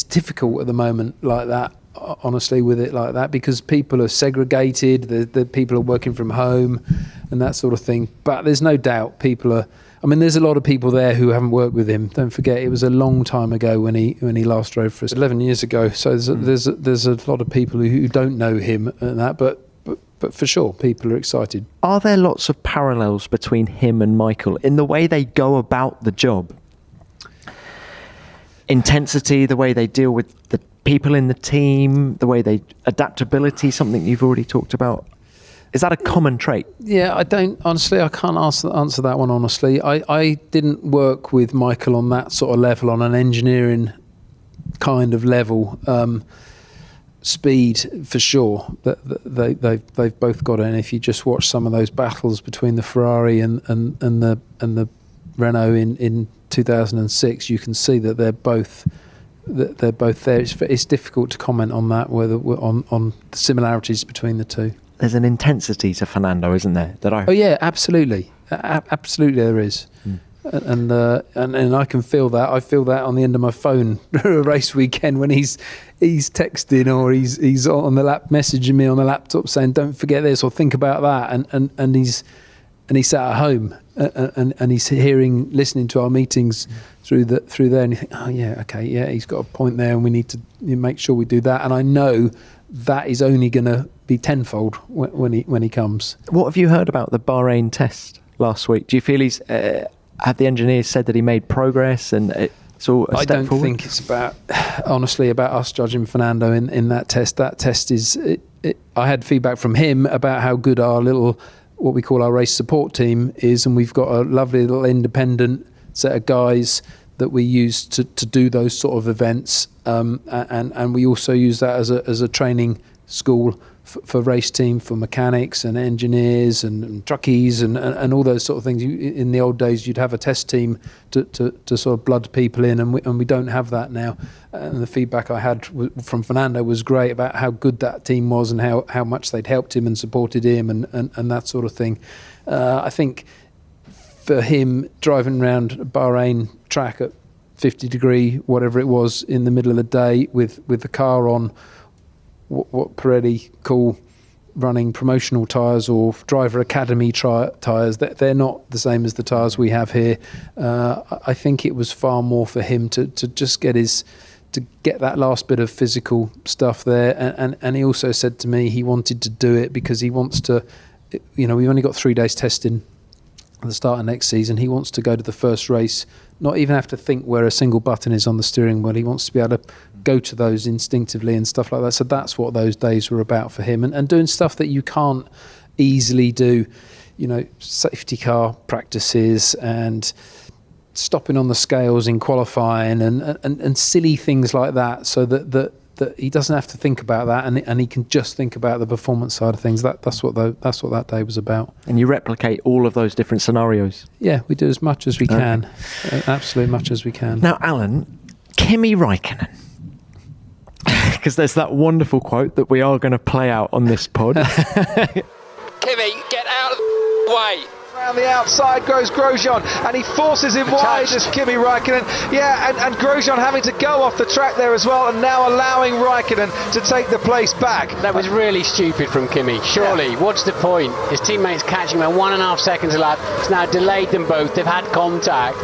difficult at the moment like that. Honestly, with it like that, because people are segregated. The people are working from home and that sort of thing. But there's no doubt people are. I mean, there's a lot of people there who haven't worked with him. Don't forget, it was a long time ago when he last drove for us, 11 years ago. So there's a lot of people who don't know him and that, but for sure, people are excited. Are there lots of parallels between him and Michael in the way they go about the job? Intensity, the way they deal with the people in the team, the way they adaptability, something you've already talked about. Is that a common trait? Yeah, I can't answer that one honestly. I didn't work with Michael on that sort of level, on an engineering kind of level. Speed, for sure, they've both got it. And if you just watch some of those battles between the Ferrari and the Renault in 2006, you can see that they're both they're both there. It's difficult to comment on that, whether on the similarities between the two. There's an intensity to Fernando, isn't there? Oh yeah, absolutely, absolutely there is. And I can feel that. I feel that on the end of my phone a race weekend when he's texting or he's on the messaging me on the laptop saying don't forget this or think about that, and he's sat at home and he's listening to our meetings through there, and you think, oh yeah, okay, yeah, he's got a point there, and we need to make sure we do that. And I know that is only going to be tenfold when he comes. What have you heard about the Bahrain test last week? Do you feel he's have the engineers said that he made progress and it's all a step I don't forward? think it's honestly about us judging Fernando in that test. That test is I had feedback from him about how good our little, what we call our race support team is, and we've got a lovely little independent set of guys that we use to do those sort of events, and we also use that as a training school for race team, for mechanics and engineers and truckies and all those sort of things. In the old days, you'd have a test team to sort of blood people in, and we don't have that now. And the feedback I had from Fernando was great about how good that team was and how much they'd helped him and supported him and that sort of thing. I think for him, driving around a Bahrain track at 50 degree, whatever it was, in the middle of the day with the car on what Pirelli call running promotional tyres or driver academy tyres, they're not the same as the tyres we have here. I think it was far more for him to just get that last bit of physical stuff there, and he also said to me he wanted to do it because he wants to, we've only got 3 days testing at the start of next season. He wants to go to the first race, not even have to think where a single button is on the steering wheel. He wants to be able to go to those instinctively and stuff like that. So that's what those days were about for him, and doing stuff that you can't easily do, safety car practices and stopping on the scales in qualifying and silly things like that, so that he doesn't have to think about that, and he can just think about the performance side of things. That's what that day was about. And you replicate all of those different scenarios. Yeah, we do as much as we can, absolutely much as we can. Now, Alan, Kimi Raikkonen, because there's that wonderful quote that we are going to play out on this pod. Kimi, get out of the way. Around the outside goes Grosjean, and he forces him wide as Kimi Raikkonen. Yeah, and Grosjean having to go off the track there as well, and now allowing Raikkonen to take the place back. That was really stupid from Kimi. Surely, what's the point? His teammates catching him at 1.5 seconds a lap. It's now delayed them both. They've had contact.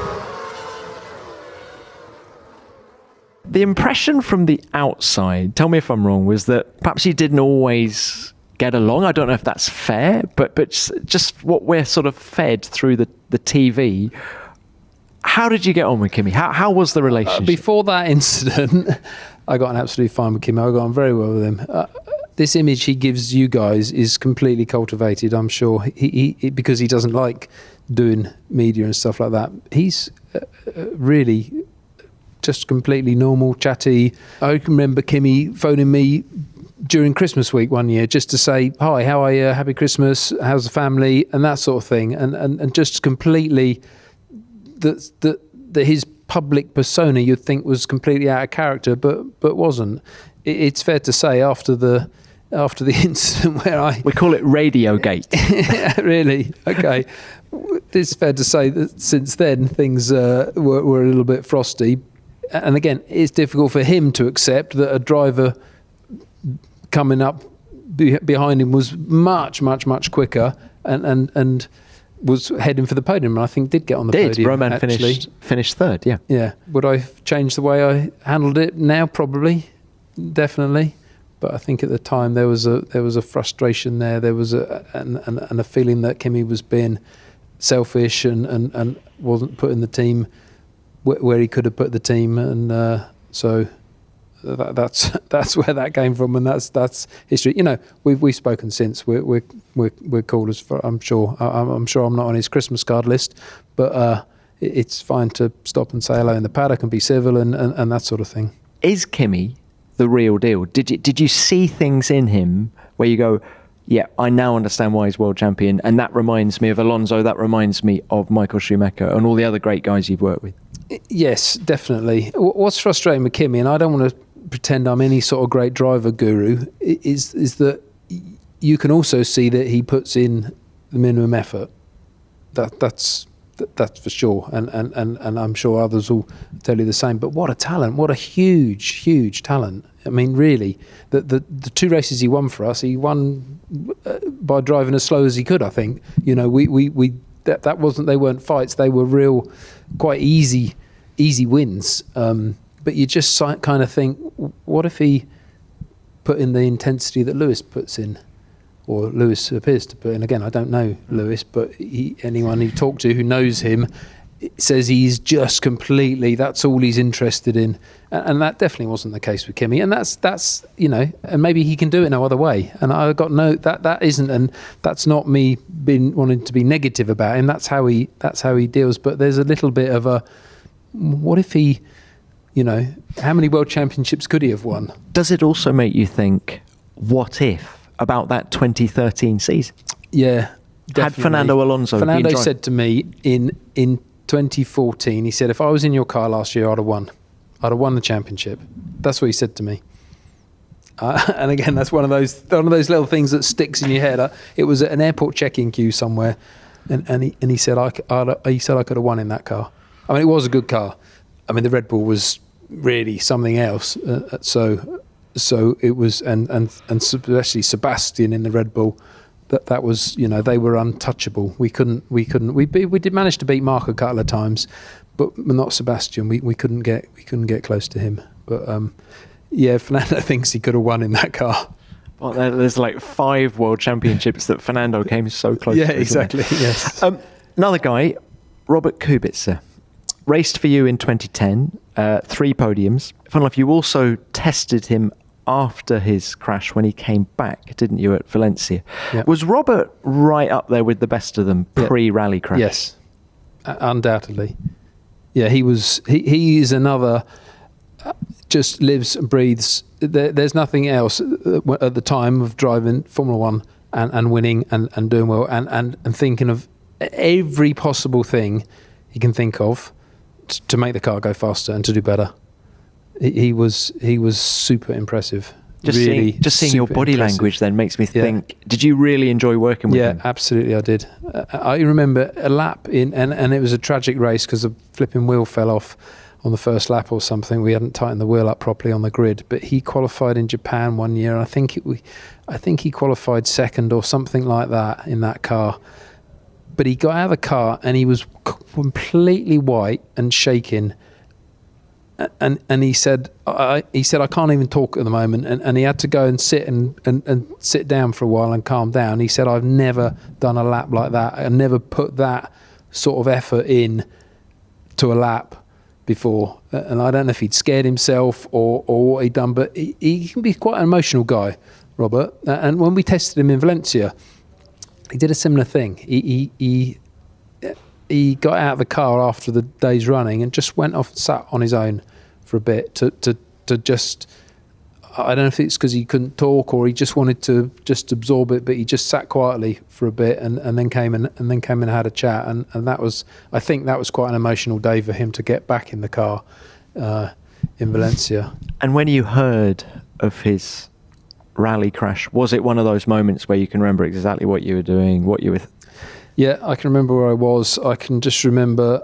The impression from the outside, tell me if I'm wrong, was that perhaps you didn't always get along. I don't know if that's fair, but just what we're sort of fed through the TV. How did you get on with Kimi? How was the relationship? Before that incident, I got on absolutely fine with Kimi. I got on very well with him. This image he gives you guys is completely cultivated, I'm sure. He because he doesn't like doing media and stuff like that. He's really just completely normal, chatty. I can remember Kimi phoning me during Christmas week one year just to say, hi, how are you? Happy Christmas. How's the family? And that sort of thing. And just completely that his public persona you'd think was completely out of character, but wasn't. It's fair to say after the incident where we call it Radiogate. Really? Okay. It's fair to say that since then things were a little bit frosty. And again, it's difficult for him to accept that a driver coming up behind him was much quicker and was heading for the podium, and I think did get on the podium. Roman finished third, yeah. Yeah. Would I change the way I handled it now? Probably, definitely. But I think at the time there was a frustration there. There was a feeling that Kimi was being selfish and wasn't putting the team where he could have put the team, and so that's where that came from, and that's history. We've spoken since. We're cool as far, I'm sure. I'm sure I'm not on his Christmas card list, but it's fine to stop and say hello in the paddock and be civil and that sort of thing. Is Kimi the real deal? Did you see things in him where you go, yeah, I now understand why he's world champion, and that reminds me of Alonso, that reminds me of Michael Schumacher and all the other great guys you've worked with? Yes, definitely. What's frustrating with Kimi, and I don't want to pretend I'm any sort of great driver guru, is that you can also see that he puts in the minimum effort. That's for sure, and I'm sure others will tell you the same. But what a talent! What a huge talent! I mean, really, the 2 races he won for us, he won by driving as slow as he could. I think that wasn't, they weren't fights; they were real, quite easy wins. But you just kind of think, what if he put in the intensity that Lewis puts in? Or Lewis appears to put in. Again, I don't know Lewis, but anyone you talk to who knows him says he's just completely, that's all he's interested in. And that definitely wasn't the case with Kimi. And that's and maybe he can do it no other way. And I got that isn't, and that's not me wanting to be negative about him. That's how he deals. But there's a little bit of a, what if he, how many world championships could he have won? Does it also make you think, what if, about that 2013 season? Yeah, definitely. Had Fernando Alonso Fernando been said to me in 2014, he said, if I was in your car last year, I'd have won the championship. That's what he said to me. And again, that's one of those little things that sticks in your head. It was at an airport check-in queue somewhere, and he said I could have won in that car. I mean, it was a good car. I mean, the Red Bull was really something else. So it was, and especially Sebastian in the Red Bull, that was, they were untouchable. We did manage to beat Mark a couple of times, but not Sebastian. We couldn't get close to him. But Fernando thinks he could have won in that car. Well, there's like 5 world championships that Fernando came so close to. Yeah, exactly. Yes. Another guy, Robert Kubica, raced for you in 2010, 3 podiums. Funnily enough, you also tested him after his crash when he came back, didn't you, at Valencia? Yep. Was Robert right up there with the best of them pre-rally crash? Yes, undoubtedly. Yeah, he was. He is another. Just lives and breathes. There's nothing else at the time of driving Formula One and winning and doing well and thinking of every possible thing he can think of to make the car go faster and to do better. He was super impressive. Just seeing your body language then makes me think, did you really enjoy working with him? Yeah, absolutely I did. I remember a lap in, and it was a tragic race because the flipping wheel fell off on the first lap or something. We hadn't tightened the wheel up properly on the grid, but he qualified in Japan one year, and I think he qualified second or something like that in that car. But he got out of the car and he was completely white and shaking. And he said I can't even talk at the moment, and he had to go and sit and sit down for a while and calm down. He said, I've never done a lap like that. I never put that sort of effort in to a lap before. And I don't know if he'd scared himself or what he'd done, but he can be quite an emotional guy, Robert. And when we tested him in Valencia, he did a similar thing. He got out of the car after the day's running and just went off and sat on his own for a bit to just, I don't know if it's because he couldn't talk or he just wanted to just absorb it, but he just sat quietly for a bit and then came and had a chat, and that was, I think that was quite an emotional day for him to get back in the car in Valencia. And when you heard of his rally crash, was it one of those moments where you can remember exactly what you were doing, what you were Yeah, I can remember where I was. I can just remember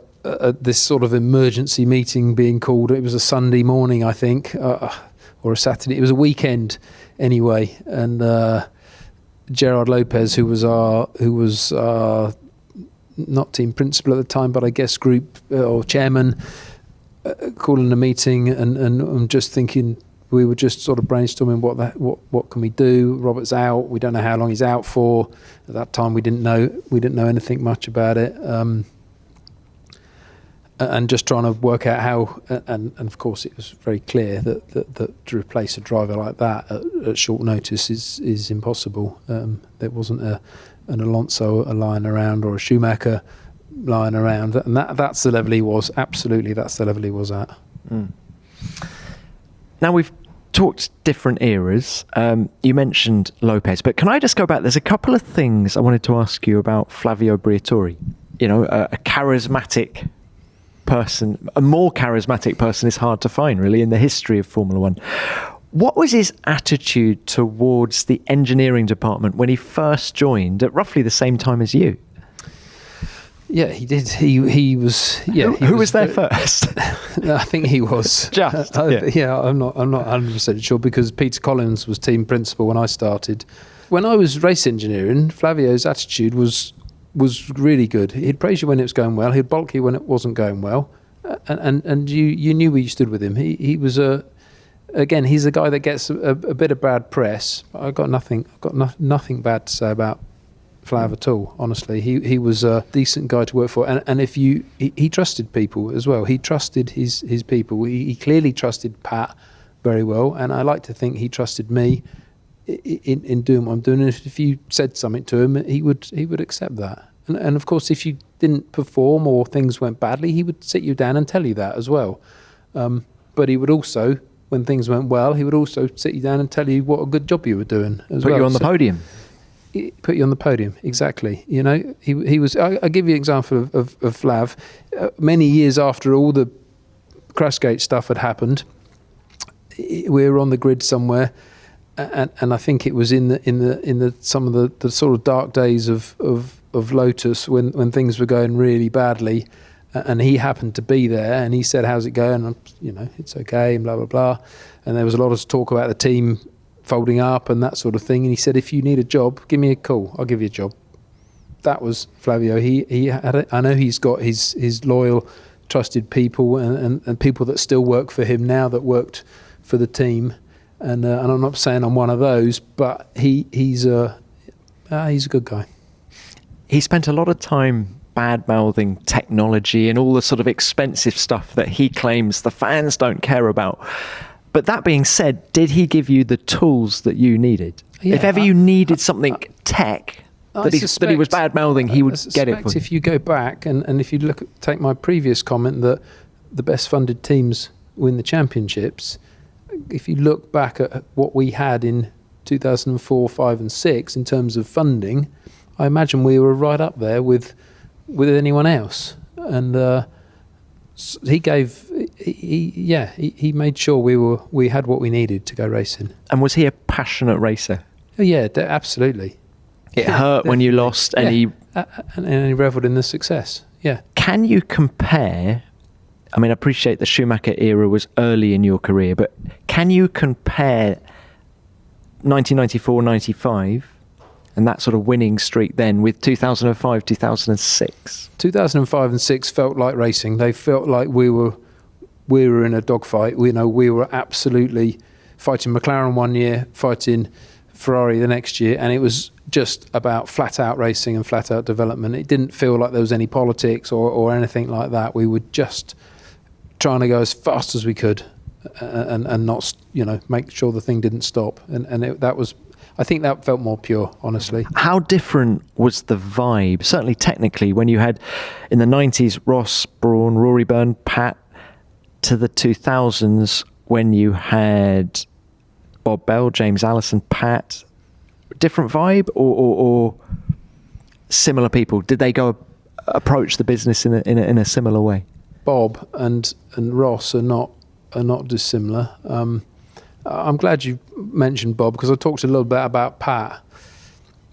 this sort of emergency meeting being called. It was a Sunday morning, I think, or a Saturday. It was a weekend anyway. And Gerard Lopez, who was our not team principal at the time, but I guess group or chairman, calling a meeting and just thinking. We were just sort of brainstorming what can we do. Robert's out. We don't know how long he's out for. At that time, we didn't know anything much about it, and just trying to work out how. And of course, it was very clear that to replace a driver like that at short notice is impossible. There wasn't an Alonso lying around or a Schumacher lying around, and that's the level he was. Absolutely, that's the level he was at. Mm. Now we've talked different eras. You mentioned Lopez, but can I just go back? There's a couple of things I wanted to ask you about Flavio Briatore. A charismatic person, a more charismatic person is hard to find, really, in the history of Formula One. What was his attitude towards the engineering department when he first joined at roughly the same time as you? Yeah, he did. He was. Yeah, who was there first? I think he was. Just. I'm not 100% sure, because Peter Collins was team principal when I started. When I was race engineering, Flavio's attitude was really good. He'd praise you when it was going well. He'd balk you when it wasn't going well, and you knew where you stood with him. He was again, he's a guy that gets a bit of bad press. I've got nothing bad to say about Flav at all, honestly. He was a decent guy to work for, and if he trusted people as well. He trusted his people. He clearly trusted Pat very well, and I like to think he trusted me in doing what I'm doing. And if you said something to him, he would accept that. And of course, if you didn't perform or things went badly, he would sit you down and tell you that as well. But he would also, when things went well, he would also sit you down and tell you what a good job you were doing as well. Put you on the podium. Put you on the podium, exactly. You know, he was. I'll give you an example of Flav. Many years after all the Crashgate stuff had happened, we were on the grid somewhere, and I think it was in the some of the sort of dark days of Lotus when things were going really badly, and he happened to be there, and he said, "How's it going?" And, you know, it's okay, and blah blah blah. And there was a lot of talk about the team folding up and that sort of thing, and he said, "If you need a job, give me a call. I'll give you a job." That was Flavio. He had I know he's got his loyal, trusted people and people that still work for him now that worked for the team, and I'm not saying I'm one of those, but he's a good guy. He spent a lot of time bad-mouthing technology and all the sort of expensive stuff that he claims the fans don't care about. But that being said, did he give you the tools that you needed? Yeah, if ever you needed something tech that he was bad-mouthing, he would get it for you. If you go back and if you take my previous comment that the best funded teams win the championships, if you look back at what we had in 2004, 5 and 6 in terms of funding, I imagine we were right up there with anyone else. And he made sure we had what we needed to go racing. And was he a passionate racer? Oh, yeah, absolutely. It hurt when you lost, and he revelled in the success. Yeah. Can you compare? I mean, I appreciate the Schumacher era was early in your career, but can you compare 1994-95 and that sort of winning streak then with 2005-2006? 2005 and 6 felt like racing. They felt like we were in a dogfight. We were absolutely fighting McLaren one year, fighting Ferrari the next year, and it was just about flat out racing and flat out development. It didn't feel like there was any politics or anything like that. We were just trying to go as fast as we could and not, make sure the thing didn't stop. That was, I think that felt more pure, honestly. How different was the vibe, certainly technically, when you had in the 90s Ross, Brawn, Rory Byrne, Pat, to the 2000s when you had Bob Bell, James Allison, Pat? Different vibe or similar people? Did they go approach the business in a similar way? Bob and Ross are not dissimilar. I'm glad you mentioned Bob, because I talked a little bit about Pat.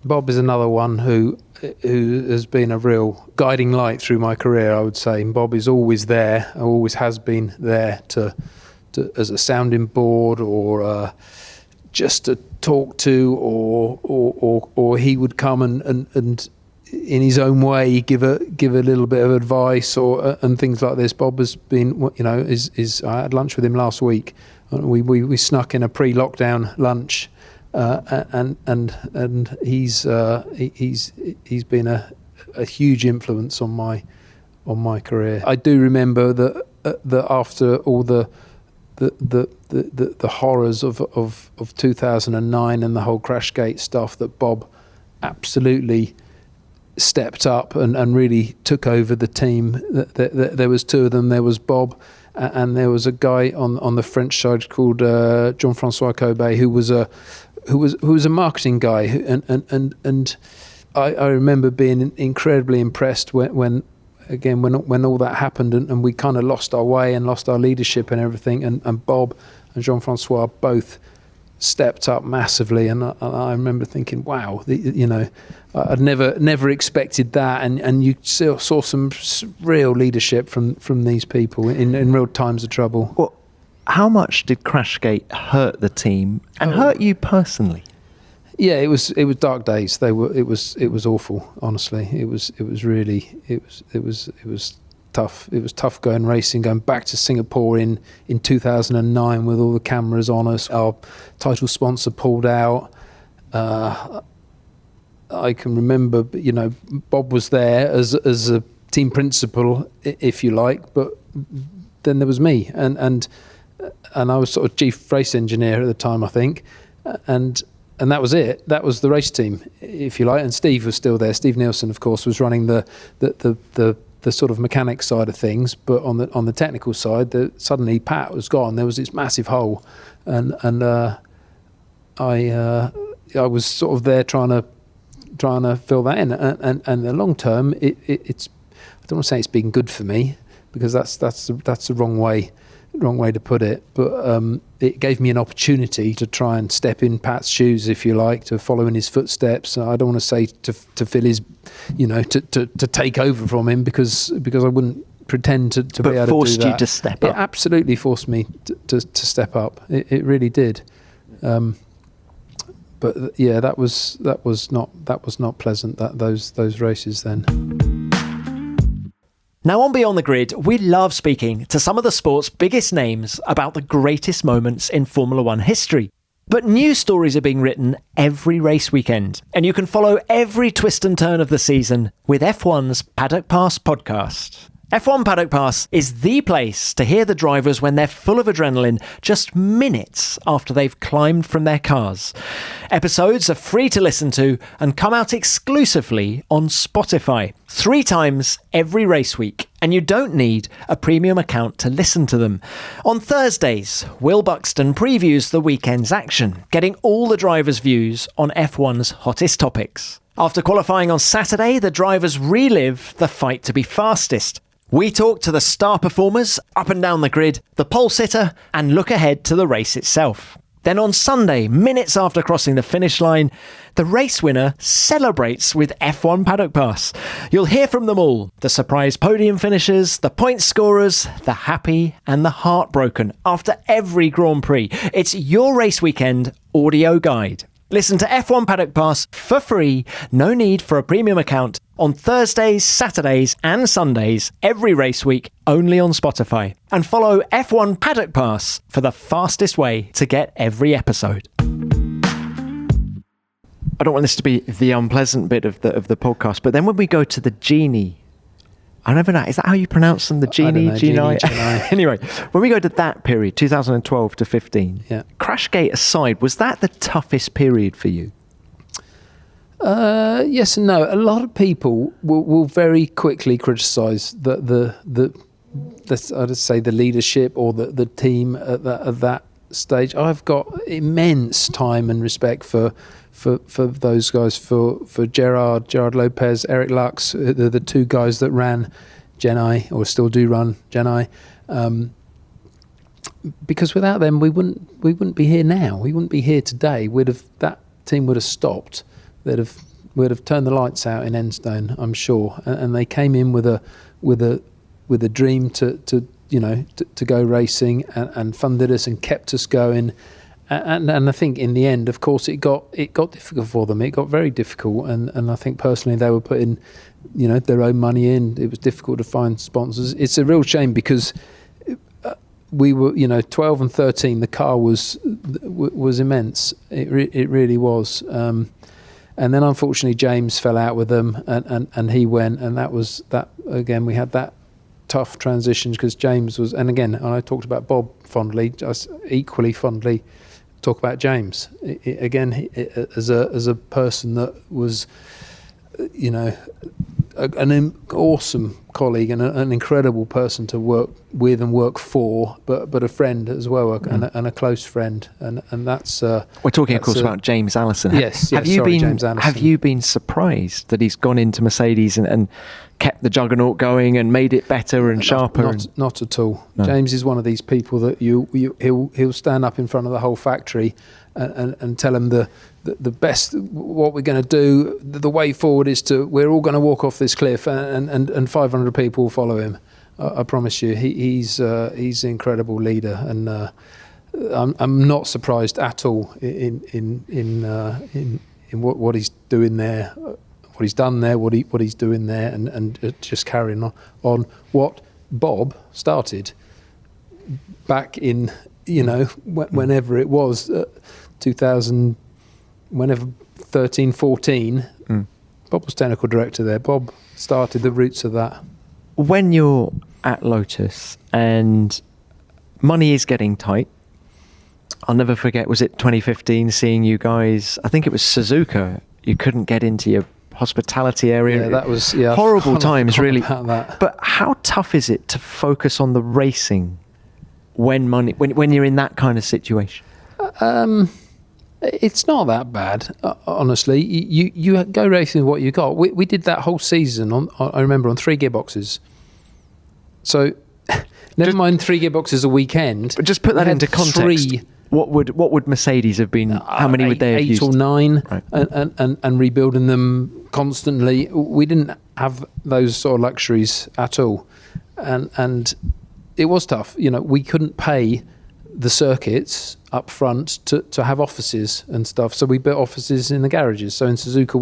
Bob is another one who has been a real guiding light through my career, I would say. And Bob is always there, always has been there to as a sounding board or just to talk to, or he would come and in his own way give a little bit of advice and things like this. Bob has been, I had lunch with him last week. We snuck in a pre-lockdown lunch, and he's been a huge influence on my career. I do remember that after all the horrors of 2009 and the whole Crashgate stuff, that Bob absolutely stepped up and really took over the team. There was two of them. There was Bob, and there was a guy on the French side called Jean-François Cobet, who was a marketing guy, and I remember being incredibly impressed when again, when all that happened and we kind of lost our way and lost our leadership and everything, and Bob and Jean-Francois both stepped up massively, and I remember thinking, wow, I'd never expected that, and you saw some real leadership from these people in real times of trouble. Well, how much did Crashgate hurt the team and hurt you personally? Yeah, it was dark days. It was awful. Honestly, it was tough. It was tough going racing, going back to Singapore in 2009 with all the cameras on us. Our title sponsor pulled out. I can remember, Bob was there as a team principal, if you like, but then there was me, and I was sort of chief race engineer at the time, I think, and that was it. That was the race team, if you like. And Steve was still there. Steve Nielsen, of course, was running the sort of mechanics side of things. But on the technical side, suddenly Pat was gone. There was this massive hole, and I was sort of there trying to fill that in. And the long term, it's I don't want to say it's been good for me, because that's the wrong way to put it, but it gave me an opportunity to try and step in Pat's shoes, if you like, to follow in his footsteps. I don't want to say to fill his, to take over from him, because I wouldn't pretend to be able to do that. But forced you to step up. It absolutely forced me to step up. It really did. But yeah, that was not pleasant. Those races then. Now on Beyond the Grid, we love speaking to some of the sport's biggest names about the greatest moments in Formula One history. But new stories are being written every race weekend, and you can follow every twist and turn of the season with F1's Paddock Pass podcast. F1 Paddock Pass is the place to hear the drivers when they're full of adrenaline just minutes after they've climbed from their cars. Episodes are free to listen to and come out exclusively on Spotify 3 times every race week, and you don't need a premium account to listen to them. On Thursdays, Will Buxton previews the weekend's action, getting all the drivers' views on F1's hottest topics. After qualifying on Saturday, the drivers relive the fight to be fastest. We talk to the star performers up and down the grid, the pole sitter, and look ahead to the race itself. Then on Sunday, minutes after crossing the finish line, the race winner celebrates with F1 Paddock Pass. You'll hear from them all, the surprise podium finishers, the point scorers, the happy and the heartbroken after every Grand Prix. It's your race weekend audio guide. Listen to F1 Paddock Pass for free, no need for a premium account, on Thursdays, Saturdays and Sundays every race week, only on Spotify. And follow F1 Paddock Pass for the fastest way to get every episode. I don't want this to be the unpleasant bit of the podcast, but then when we go to the Genie, I never know, is that how you pronounce them? The Genie? Genie. Anyway, when we go to that period, 2012 to 15, yeah. Crashgate aside, was that the toughest period for you? Yes and no. A lot of people will very quickly criticise I'd say the leadership or the team at that stage. I've got immense time and respect for those guys, for Gerard Lopez, Eric Lux, the 2 guys that ran Genie, or still do run Genie. Because without them, we wouldn't be here now. We wouldn't be here today. That team would have stopped. We'd have turned the lights out in Enstone, I'm sure. And they came in with a dream to go racing, and funded us and kept us going. And I think in the end, of course, it got difficult for them. It got very difficult, and I think personally they were putting, their own money in. It was difficult to find sponsors. It's a real shame, because we were, 12 and 13. The car was immense. It really was. And then unfortunately James fell out with them, and he went, and that was that again. We had that tough transition, because James was, and again, I talked about Bob fondly, just equally fondly talk about James as a person that was, an awesome colleague and an incredible person to work with and work for, but a friend as well, and a close friend, and that's. We're talking, of course, about James Allison. James Allison. Have you been surprised that he's gone into Mercedes and kept the juggernaut going and made it better and sharper? Not at all. No. James is one of these people that he'll stand up in front of the whole factory and tell them the best, what we're going to do, the way forward is we're all going to walk off this cliff, and 500 people will follow him. I promise you, he's an incredible leader, and I'm not surprised at all in what he's doing there, what he's done there, what he's doing there, and just carrying on what Bob started back in, whenever it was 2000, whenever 13, 14. Bob was technical director there. Bob started the roots of that. When you're at Lotus and money is getting tight, I'll never forget, was it 2015, seeing you guys, I think it was Suzuka, you couldn't get into your hospitality area. Yeah, that was horrible times, really. That. But how tough is it to focus on the racing when you're in that kind of situation? It's not that bad, honestly. You go racing with what you got. We did that whole season I remember on 3 gearboxes. So never mind 3 gearboxes a weekend. But just put that into context. What would Mercedes have been? How many would they have used? 8 or 9, right. and rebuilding them constantly. We didn't have those sort of luxuries at all, and it was tough. We couldn't pay the circuits up front to have offices and stuff. So we built offices in the garages. So in Suzuka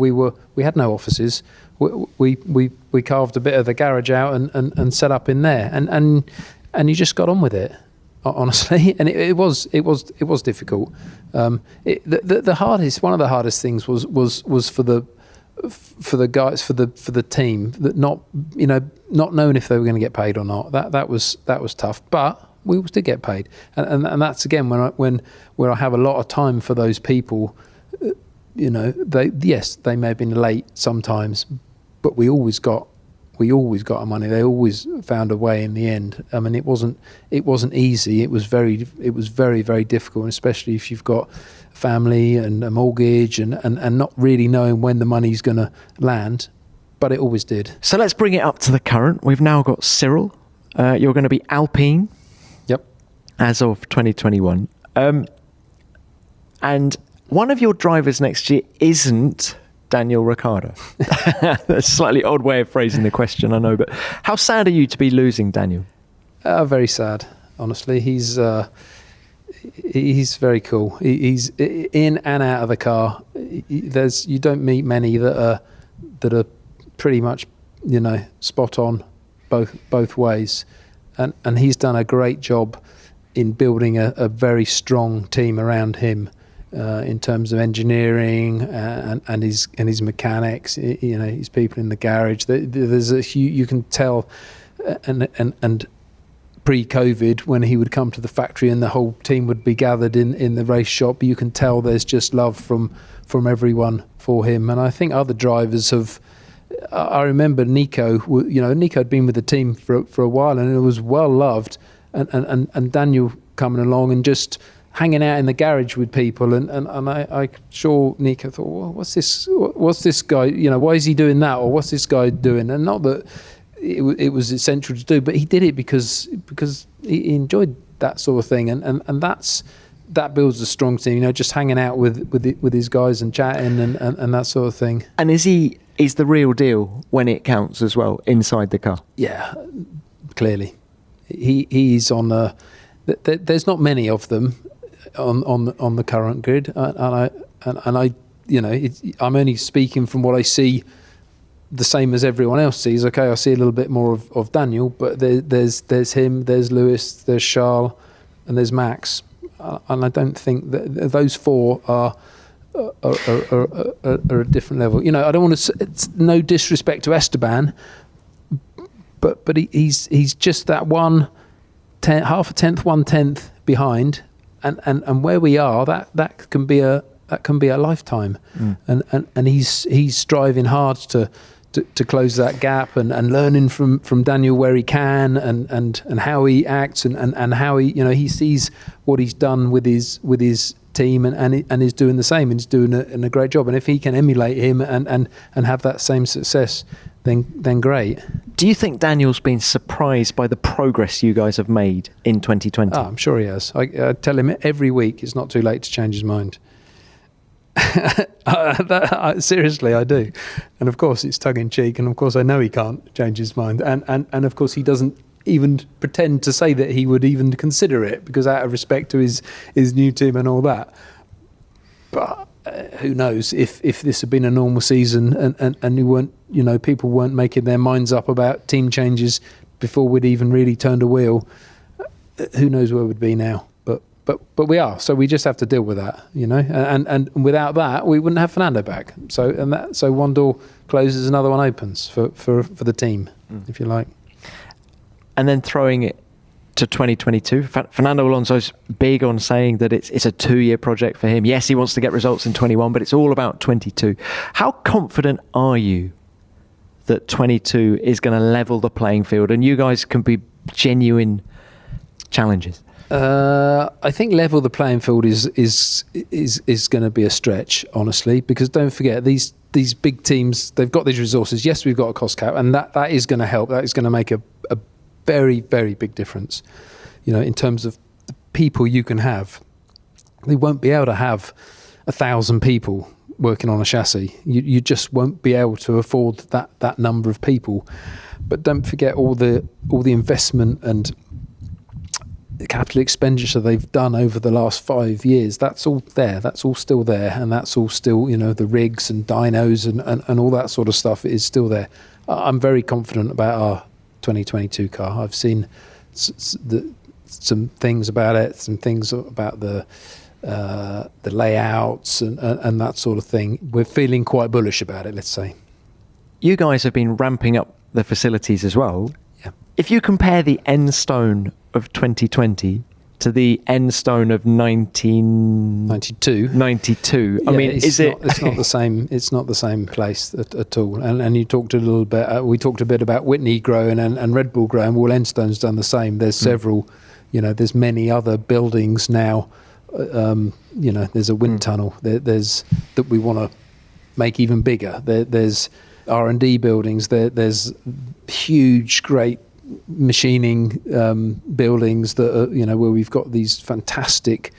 we had no offices. We carved a bit of the garage out and set up in there, and you just got on with it, honestly. And it was difficult. The hardest, one of the hardest things was for the guys, for the team, that not knowing if they were going to get paid or not. That was tough, but we still get paid, and that's again where I have a lot of time for those people. They may have been late sometimes, but we always got our money. They always found a way in the end. I mean, it wasn't easy. It was very, very difficult, and especially if you've got a family and a mortgage and not really knowing when the money's going to land. But it always did. So let's bring it up to the current. We've now got Cyril. You're going to be Alpine. Yep. As of 2021. And one of your drivers next year isn't Daniel Ricciardo. That's a slightly odd way of phrasing the question, I know, but how sad are you to be losing Daniel? Very sad, honestly. He's very cool. He's in and out of the car. You don't meet many that are pretty much, spot on both ways. And he's done a great job in building a very strong team around him. In terms of engineering and his mechanics, his people in the garage. There's you can tell, and pre-COVID, when he would come to the factory and the whole team would be gathered in the race shop, you can tell there's just love from everyone for him. And I think other drivers have. I remember Nico. Nico had been with the team for a while, and it was well loved. And Daniel coming along and just hanging out in the garage with people, and I sure Nico thought, well, what's this guy, why is he doing that, or what's this guy doing? And not that it was essential to do, but he did it because he enjoyed that sort of thing, and that builds a strong team, just hanging out with his guys and chatting and that sort of thing. And is the real deal when it counts as well inside the car? Yeah, clearly he's on a there's not many of them on the current grid, and I I'm only speaking from what I see, the same as everyone else sees. Okay, I see a little bit more of Daniel, but there's him, there's Lewis, there's Charles, and there's Max, and I don't think that those 4 are a different level. I don't want to. It's no disrespect to Esteban, but he's just that half a tenth, 1/10 behind. And where we are, that can be a lifetime, and he's striving hard to close that gap, and learning from Daniel where he can, and how he acts, and how he sees what he's done with his team, and is doing the same, and he's doing a great job. And if he can emulate him and have that same success, then great. Do you think Daniel's been surprised by the progress you guys have made in 2020? I'm sure he has. I tell him every week it's not too late to change his mind. Seriously, I do. And of course it's tongue-in-cheek, and of course I know he can't change his mind, and of course he doesn't even pretend to say that he would even consider it, because out of respect to his new team and all that. But who knows, if this had been a normal season and you weren't, people weren't making their minds up about team changes before we'd even really turned a wheel, who knows where we'd be now. But we are, so we just have to deal with that, and without that we wouldn't have Fernando back. So one door closes, another one opens for the team, if you like. And then throwing it to 2022, Fernando Alonso's big on saying that it's a 2-year project for him. Yes, he wants to get results in 21, but it's all about 22. How confident are you that 22 is going to level the playing field and you guys can be genuine challengers? I think level the playing field is going to be a stretch, honestly, because don't forget these big teams, they've got these resources. Yes, we've got a cost cap, and that is going to help. That is going to make a very, very big difference, in terms of the people you can have. They won't be able to have 1,000 people working on a chassis. You just won't be able to afford that number of people. But don't forget all the investment and the capital expenditure they've done over the last 5 years. That's all there. That's all still there, and that's all still, the rigs and dynos and all that sort of stuff is still there. I'm very confident about our 2022 car. I've seen some things about it, some things about the layouts and that sort of thing. We're feeling quite bullish about it, let's say. You guys have been ramping up the facilities as well. Yeah. If you compare the Enstone of 2020 to the Enstone of 1992, I mean, it's not the same. It's not the same place at all. And you talked a little bit. We talked a bit about Whitney growing and Red Bull growing. Well, Enstone's done the same. There's several. There's many other buildings now. There's a wind tunnel. There's that we want to make even bigger. There's R&D buildings. There's huge, great machining buildings that are, where we've got these fantastic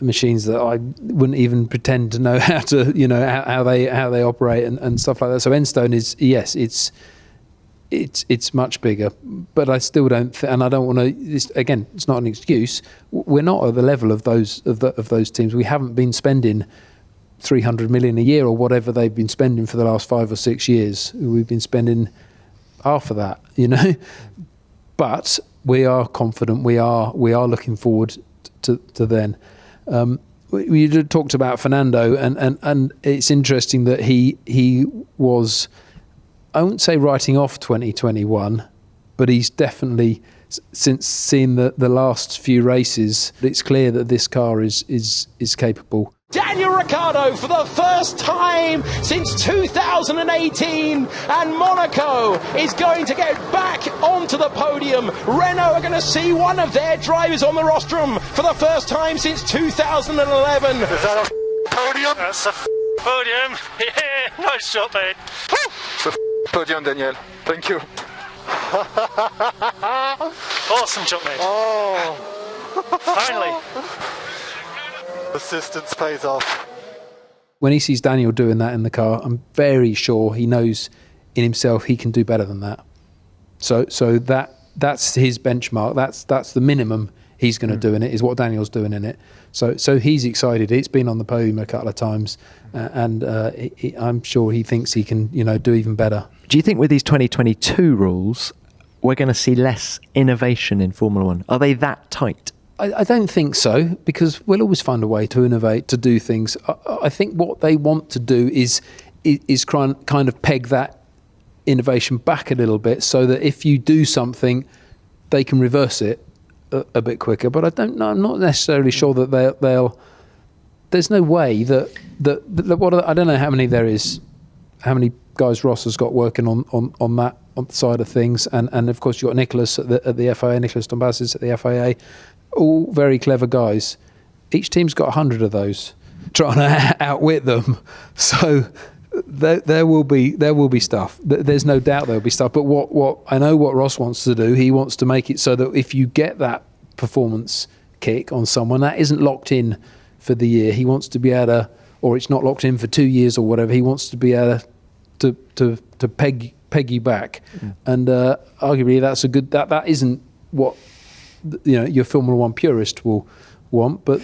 machines that I wouldn't even pretend to know how to, how they operate and stuff like that. So Enstone is, yes, it's much bigger, but I still don't and I don't want to. Again, it's not an excuse. We're not at the level of those teams. We haven't been spending 300 million a year or whatever they've been spending for the last 5 or 6 years. We've been spending half of that, but we are confident. We are looking forward to then. We talked about Fernando, and it's interesting that he was, I won't say writing off 2021, but he's definitely, since seeing the last few races, it's clear that this car is capable. Daniel Ricciardo for the first time since 2018, and Monaco is going to get back onto the podium. Renault are going to see one of their drivers on the rostrum for the first time since 2011. Is that a podium? That's a podium. Yeah, nice shot, mate. It's a podium, Daniel. Thank you. Awesome shot, mate. Oh. Finally. Persistence pays off. When he sees Daniel doing that in the car, I'm very sure he knows in himself he can do better than that. So that's his benchmark. That's the minimum he's going to do in it, is what Daniel's doing in it. So he's excited. It's been on the podium a couple of times, and I'm sure he thinks he can do even better. Do you think with these 2022 rules, we're going to see less innovation in Formula One? Are they that tight? I don't think so, because we'll always find a way to innovate, to do things. I think what they want to do is kind of peg that innovation back a little bit, so that if you do something, they can reverse it a bit quicker. But I don't know. I'm not necessarily sure that they'll. There's no way that what I don't know how many there is, how many guys Ross has got working on that on the side of things, and of course you've got Nicholas at the FIA, Nicholas Tombazis at the FIA, all very clever guys. Each team's got 100 of those trying to outwit them. So there will be stuff. There's no doubt there will be stuff. But what I know what Ross wants to do, he wants to make it so that if you get that performance kick on someone, that isn't locked in for the year. He wants to be able to, or it's not locked in for 2 years or whatever. He wants to be able to peg you back. And arguably that's a good, that isn't what your Formula One purist will want, but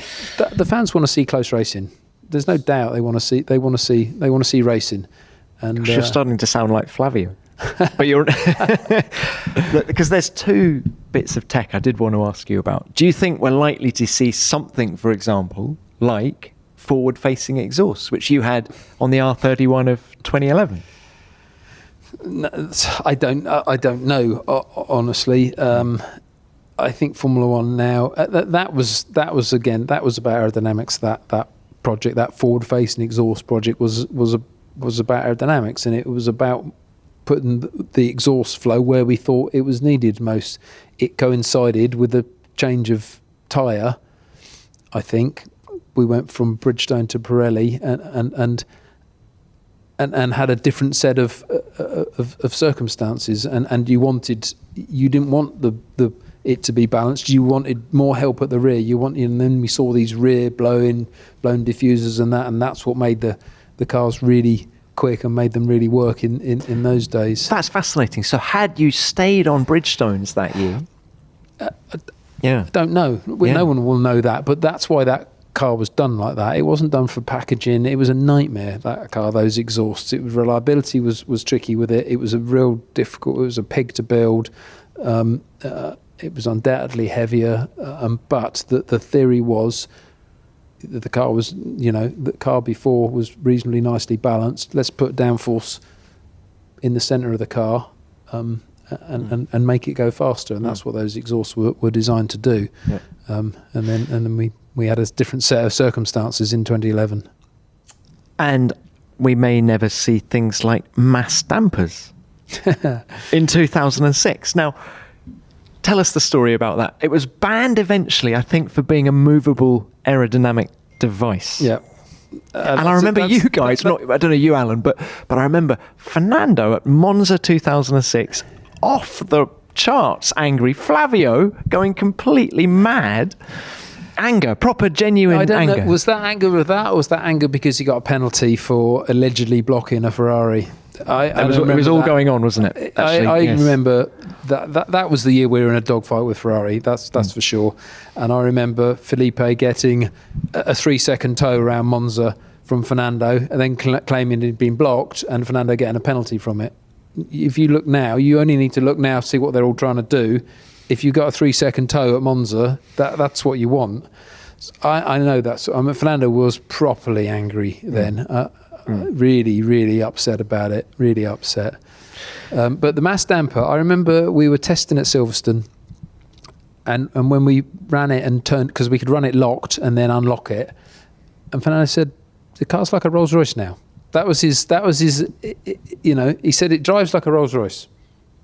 the fans want to see close racing. There's no doubt they want to see racing. And you're starting to sound like Flavio. But you're look, because there's two bits of tech I did want to ask you about. Do you think we're likely to see something, for example, like forward-facing exhaust, which you had on the R31 of 2011? No, I don't know, honestly. I think Formula One now, that was about aerodynamics. That project, that forward-facing exhaust project, was about aerodynamics, and it was about putting the exhaust flow where we thought it was needed most. It coincided with the change of tyre. I think we went from Bridgestone to Pirelli, and had a different set of circumstances, and you didn't want it to be balanced. You wanted more help at the rear. And then we saw these rear blown diffusers and that's what made the cars really quick and made them really work in those days. That's fascinating. So had you stayed on Bridgestones that year? I don't know. No one will know that, but that's why that car was done like that. It wasn't done for packaging. It was a nightmare, that car, those exhausts. Reliability was tricky with it. It was it was a pig to build. It was undoubtedly heavier, but the theory was that the car was, the car before was reasonably nicely balanced. Let's put downforce in the centre of the car and make it go faster, and that's what those exhausts were designed to do. Yeah. And then we had a different set of circumstances in 2011. And we may never see things like mass dampers in 2006. Now, tell us the story about that. It was banned eventually, I think, for being a movable aerodynamic device. Yeah. And I remember you guys, I don't know you, Alan, but I remember Fernando at Monza 2006, off the charts angry, Flavio going completely mad. Anger, proper, genuine anger. I don't know, was that anger with that, or was that anger because he got a penalty for allegedly blocking a Ferrari? It was all going on, wasn't it? I remember that was the year we were in a dogfight with Ferrari. That's for sure. And I remember Felipe getting a 3-second tow around Monza from Fernando, and then claiming he'd been blocked, and Fernando getting a penalty from it. If you look now, you only need to look now to see what they're all trying to do. If you got a 3-second tow at Monza, that's what you want. I know that. Fernando was properly angry then. Really, really upset about it. Really upset. But the mass damper, I remember we were testing at Silverstone, and when we ran it and turned, because we could run it locked and then unlock it, and Fernando said, "The car's like a Rolls Royce now." That was his. He said it drives like a Rolls Royce.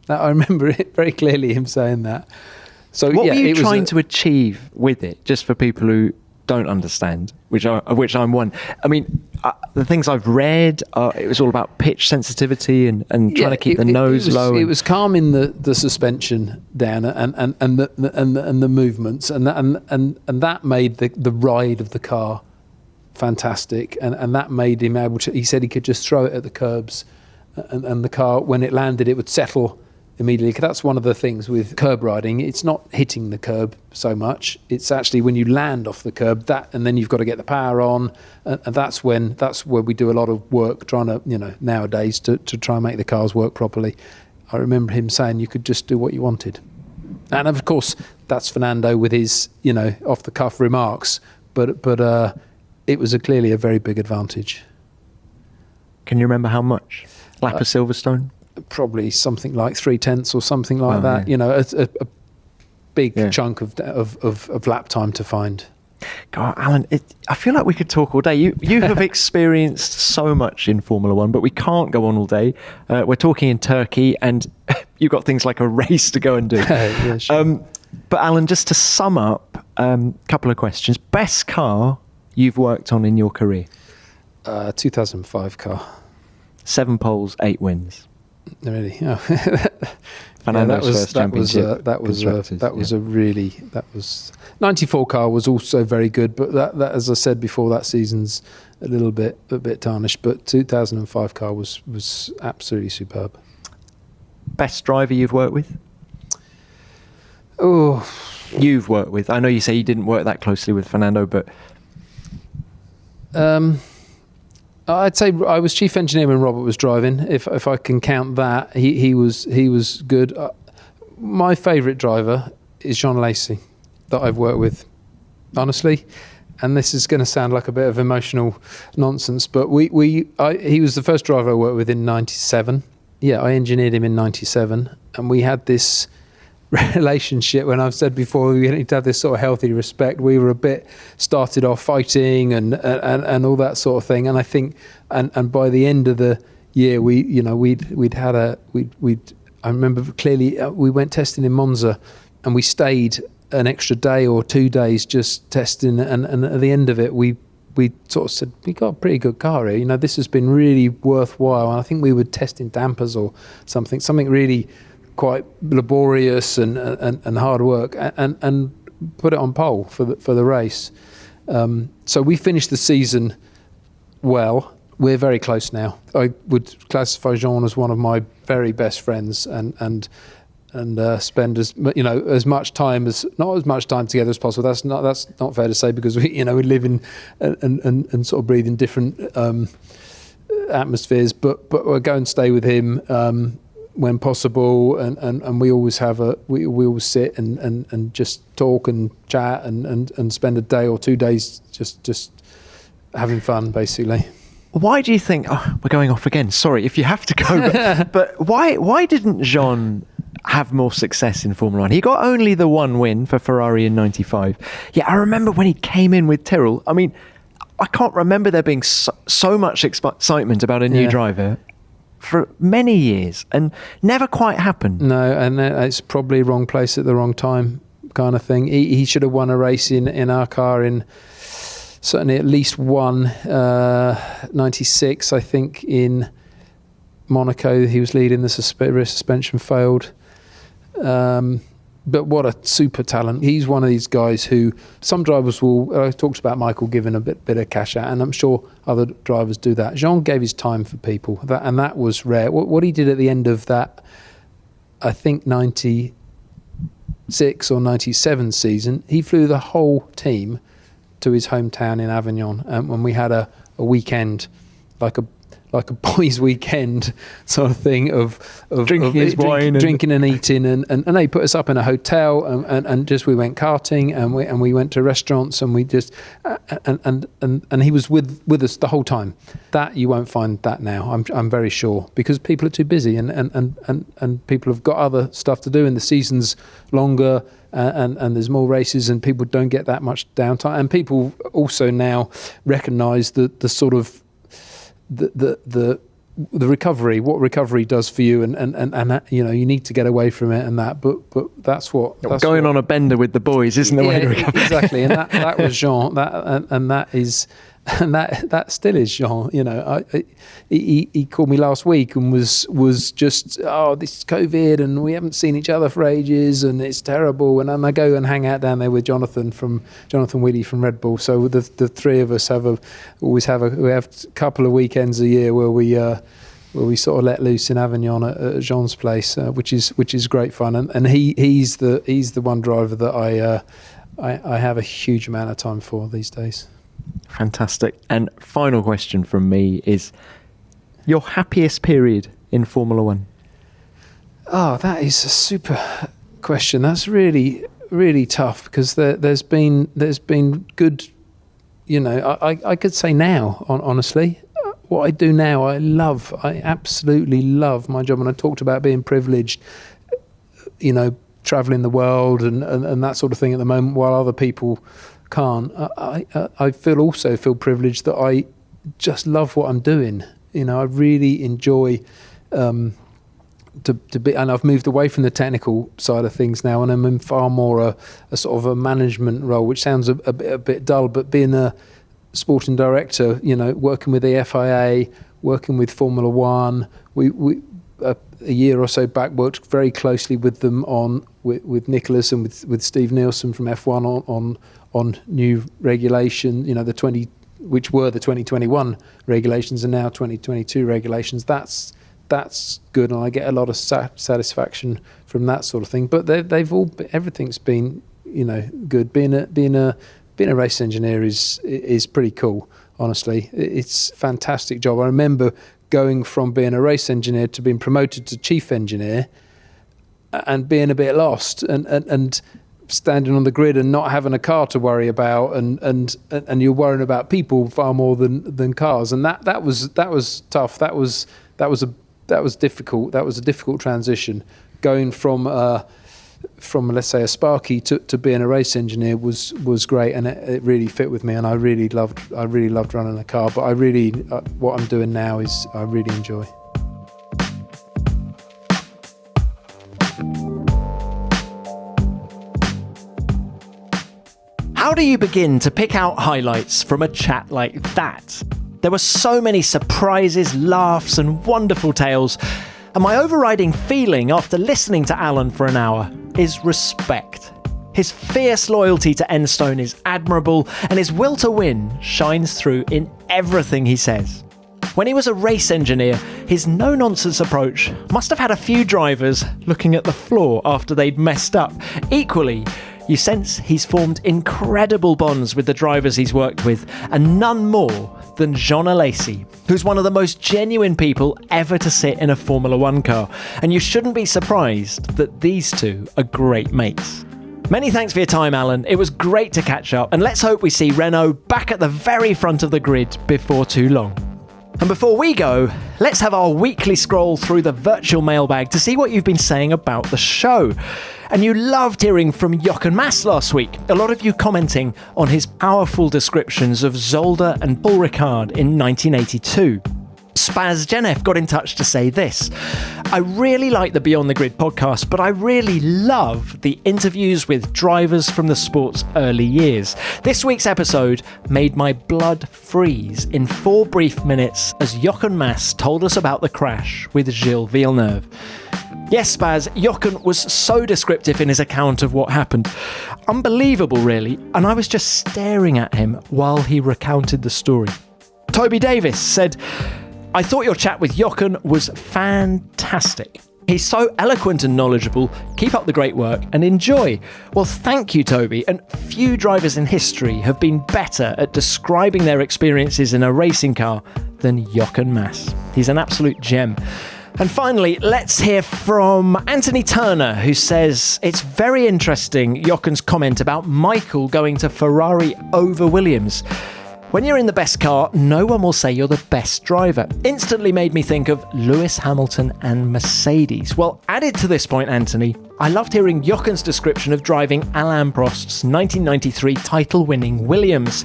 I remember it very clearly, him saying that. So what were you trying to achieve with it, just for people who don't understand, which I'm one? I mean, the things I've read, it was all about pitch sensitivity and trying to keep the nose low. It was calming the suspension down and the movements, and that made the ride of the car fantastic, and that made him able to. He said he could just throw it at the curbs, and the car, when it landed, it would settle immediately. That's one of the things with curb riding. It's not hitting the curb so much. It's actually when you land off the curb, and then you've got to get the power on, and that's where we do a lot of work trying to, nowadays to try and make the cars work properly. I remember him saying you could just do what you wanted, and of course that's Fernando with his off the cuff remarks, but it was clearly a very big advantage. Can you remember how much? Lap of Silverstone? Probably something like 0.3 or something like that. Yeah. A big chunk of lap time to find. God, Alan, I feel like we could talk all day. You have experienced so much in Formula One, but we can't go on all day. We're talking in Turkey, and you've got things like a race to go and do. Yeah, sure. But Alan, just to sum up, a couple of questions. Best car you've worked on in your career? 2005 car. 7 poles, 8 wins. Really? Oh. Fernando's first championship. That was 94 car was also very good, but that as I said before, that season's a bit tarnished. But 2005 car was absolutely superb. Best driver you've worked with? Oh, you've worked with. I know you say you didn't work that closely with Fernando, but I'd say I was chief engineer when Robert was driving. If I can count that, he was good. My favourite driver is Jean Lacey that I've worked with, honestly. And this is going to sound like a bit of emotional nonsense, but he was the first driver I worked with in '97. Yeah, I engineered him in '97, and we had this relationship. When I've said before, we need to have this sort of healthy respect. We were started off fighting and all that sort of thing. And I think, and by the end of the year, I remember clearly we went testing in Monza, and we stayed an extra day or 2 days just testing. And at the end of it, we sort of said, we got a pretty good car here. This has been really worthwhile. And I think we were testing dampers or something really quite laborious and hard work, and put it on pole for the race. So we finished the season well. We're very close now. I would classify Jean as one of my very best friends, and spend as much time together as possible. That's not fair to say, because we live in and sort of breathe in different atmospheres. But we'll go and stay with him when possible, and we always we always sit and just talk and chat and spend a day or 2 days just having fun, basically. Why do you think we're going off again? Sorry if you have to go, but why didn't Jean have more success in Formula One? He got only the 1 win for Ferrari in '95. Yeah, I remember when he came in with Tyrrell. I mean, I can't remember there being so much excitement about a new driver for many years, and never quite happened. No, and it's probably wrong place at the wrong time kind of thing. He should have won a race in our car, in certainly at least one. 96, I think, in Monaco, he was leading, the suspension failed. But what a super talent. He's one of these guys who some drivers will, I talked about Michael giving a bit of cash out, and I'm sure other drivers do that. Jean gave his time for people, and that was rare. What he did at the end of that, I think 96 or 97 season, he flew the whole team to his hometown in Avignon, when we had a weekend, like a boys' weekend sort of thing of drinking wine, drinking and eating, and they put us up in a hotel, and just we went karting, and we went to restaurants, and we just and he was with us the whole time. That you won't find that now, I'm very sure, because people are too busy, and people have got other stuff to do, and the season's longer, and there's more races, and people don't get that much downtime, and people also now recognise the sort of the recovery, what recovery does for you, and you need to get away from it, and that. But that's going on a bender with the boys isn't the way to recover. Exactly, and that was Jean. That still is Jean. He called me last week and was just, this is COVID, and we haven't seen each other for ages, and it's terrible. And then I go and hang out down there with Jonathan Wheatley from Red Bull. So the three of us we have a couple of weekends a year where we sort of let loose in Avignon at Jean's place, which is great fun. And he's the one driver that I have a huge amount of time for these days. Fantastic. And final question from me is your happiest period in Formula One? Oh, that is a super question. That's really, really tough, because there's been good, I could say now, honestly, what I do now, I absolutely love my job. And I talked about being privileged, traveling the world and that sort of thing at the moment, while other people can't. I feel privileged that I just love what I'm doing. You know, I really enjoy to be, and I've moved away from the technical side of things now, and I'm in far more a sort of a management role, which sounds a bit dull, but being a sporting director, you know, working with the FIA, working with Formula One, we a year or so back worked very closely with them with Nicholas and with Steve Nielsen from F1 on new regulation, you know, which were the 2021 regulations and now 2022 regulations. That's good, and I get a lot of satisfaction from that sort of thing. But everything's been, you know, good. Being a race engineer is pretty cool. Honestly, it's a fantastic job. I remember going from being a race engineer to being promoted to chief engineer, and being a bit lost, and standing on the grid and not having a car to worry about, and you're worrying about people far more than cars, and that was tough. That was difficult. That was a difficult transition. Going from let's say a Sparky to being a race engineer was great, and it really fit with me, and I really loved running a car. But what I'm doing now is I really enjoy. How do you begin to pick out highlights from a chat like that? There were so many surprises, laughs, and wonderful tales, and my overriding feeling after listening to Alan for an hour is respect. His fierce loyalty to Enstone is admirable, and his will to win shines through in everything he says. When he was a race engineer, his no-nonsense approach must have had a few drivers looking at the floor after they'd messed up. Equally, you sense he's formed incredible bonds with the drivers he's worked with, and none more than Jean Alesi, who's one of the most genuine people ever to sit in a Formula One car, and you shouldn't be surprised that these two are great mates. Many thanks for your time, Alan. It was great to catch up, and let's hope we see Renault back at the very front of the grid before too long. And before we go, let's have our weekly scroll through the virtual mailbag to see what you've been saying about the show. And you loved hearing from Jochen Mass last week. A lot of you commenting on his powerful descriptions of Zolder and Paul Ricard in 1982. Spaz Genef got in touch to say this: I really like the Beyond the Grid podcast, but I really love the interviews with drivers from the sport's early years. This week's episode made my blood freeze in 4 brief minutes as Jochen Mass told us about the crash with Gilles Villeneuve. Yes, Spaz, Jochen was so descriptive in his account of what happened. Unbelievable, really, and I was just staring at him while he recounted the story. Toby Davis said, I thought your chat with Jochen was fantastic. He's so eloquent and knowledgeable. Keep up the great work and enjoy. Well, thank you, Toby. And few drivers in history have been better at describing their experiences in a racing car than Jochen Mass. He's an absolute gem. And finally, let's hear from Anthony Turner, who says it's very interesting, Jochen's comment about Michael going to Ferrari over Williams. When you're in the best car, no one will say you're the best driver. Instantly made me think of Lewis Hamilton and Mercedes. Well, added to this point, Anthony, I loved hearing Jochen's description of driving Alain Prost's 1993 title-winning Williams.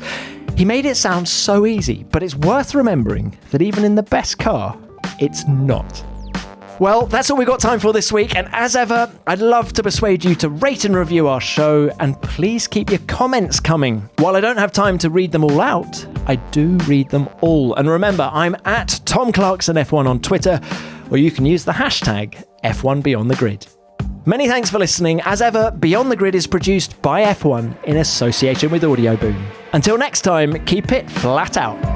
He made it sound so easy, but it's worth remembering that even in the best car, it's not. Well, that's all we've got time for this week, and as ever, I'd love to persuade you to rate and review our show, and please keep your comments coming. While I don't have time to read them all out, I do read them all. And remember, I'm at Tom Clarkson F1 on Twitter, or you can use the hashtag F1 Beyond the Grid. Many thanks for listening. As ever, Beyond the Grid is produced by F1 in association with Audio Boom. Until next time, keep it flat out.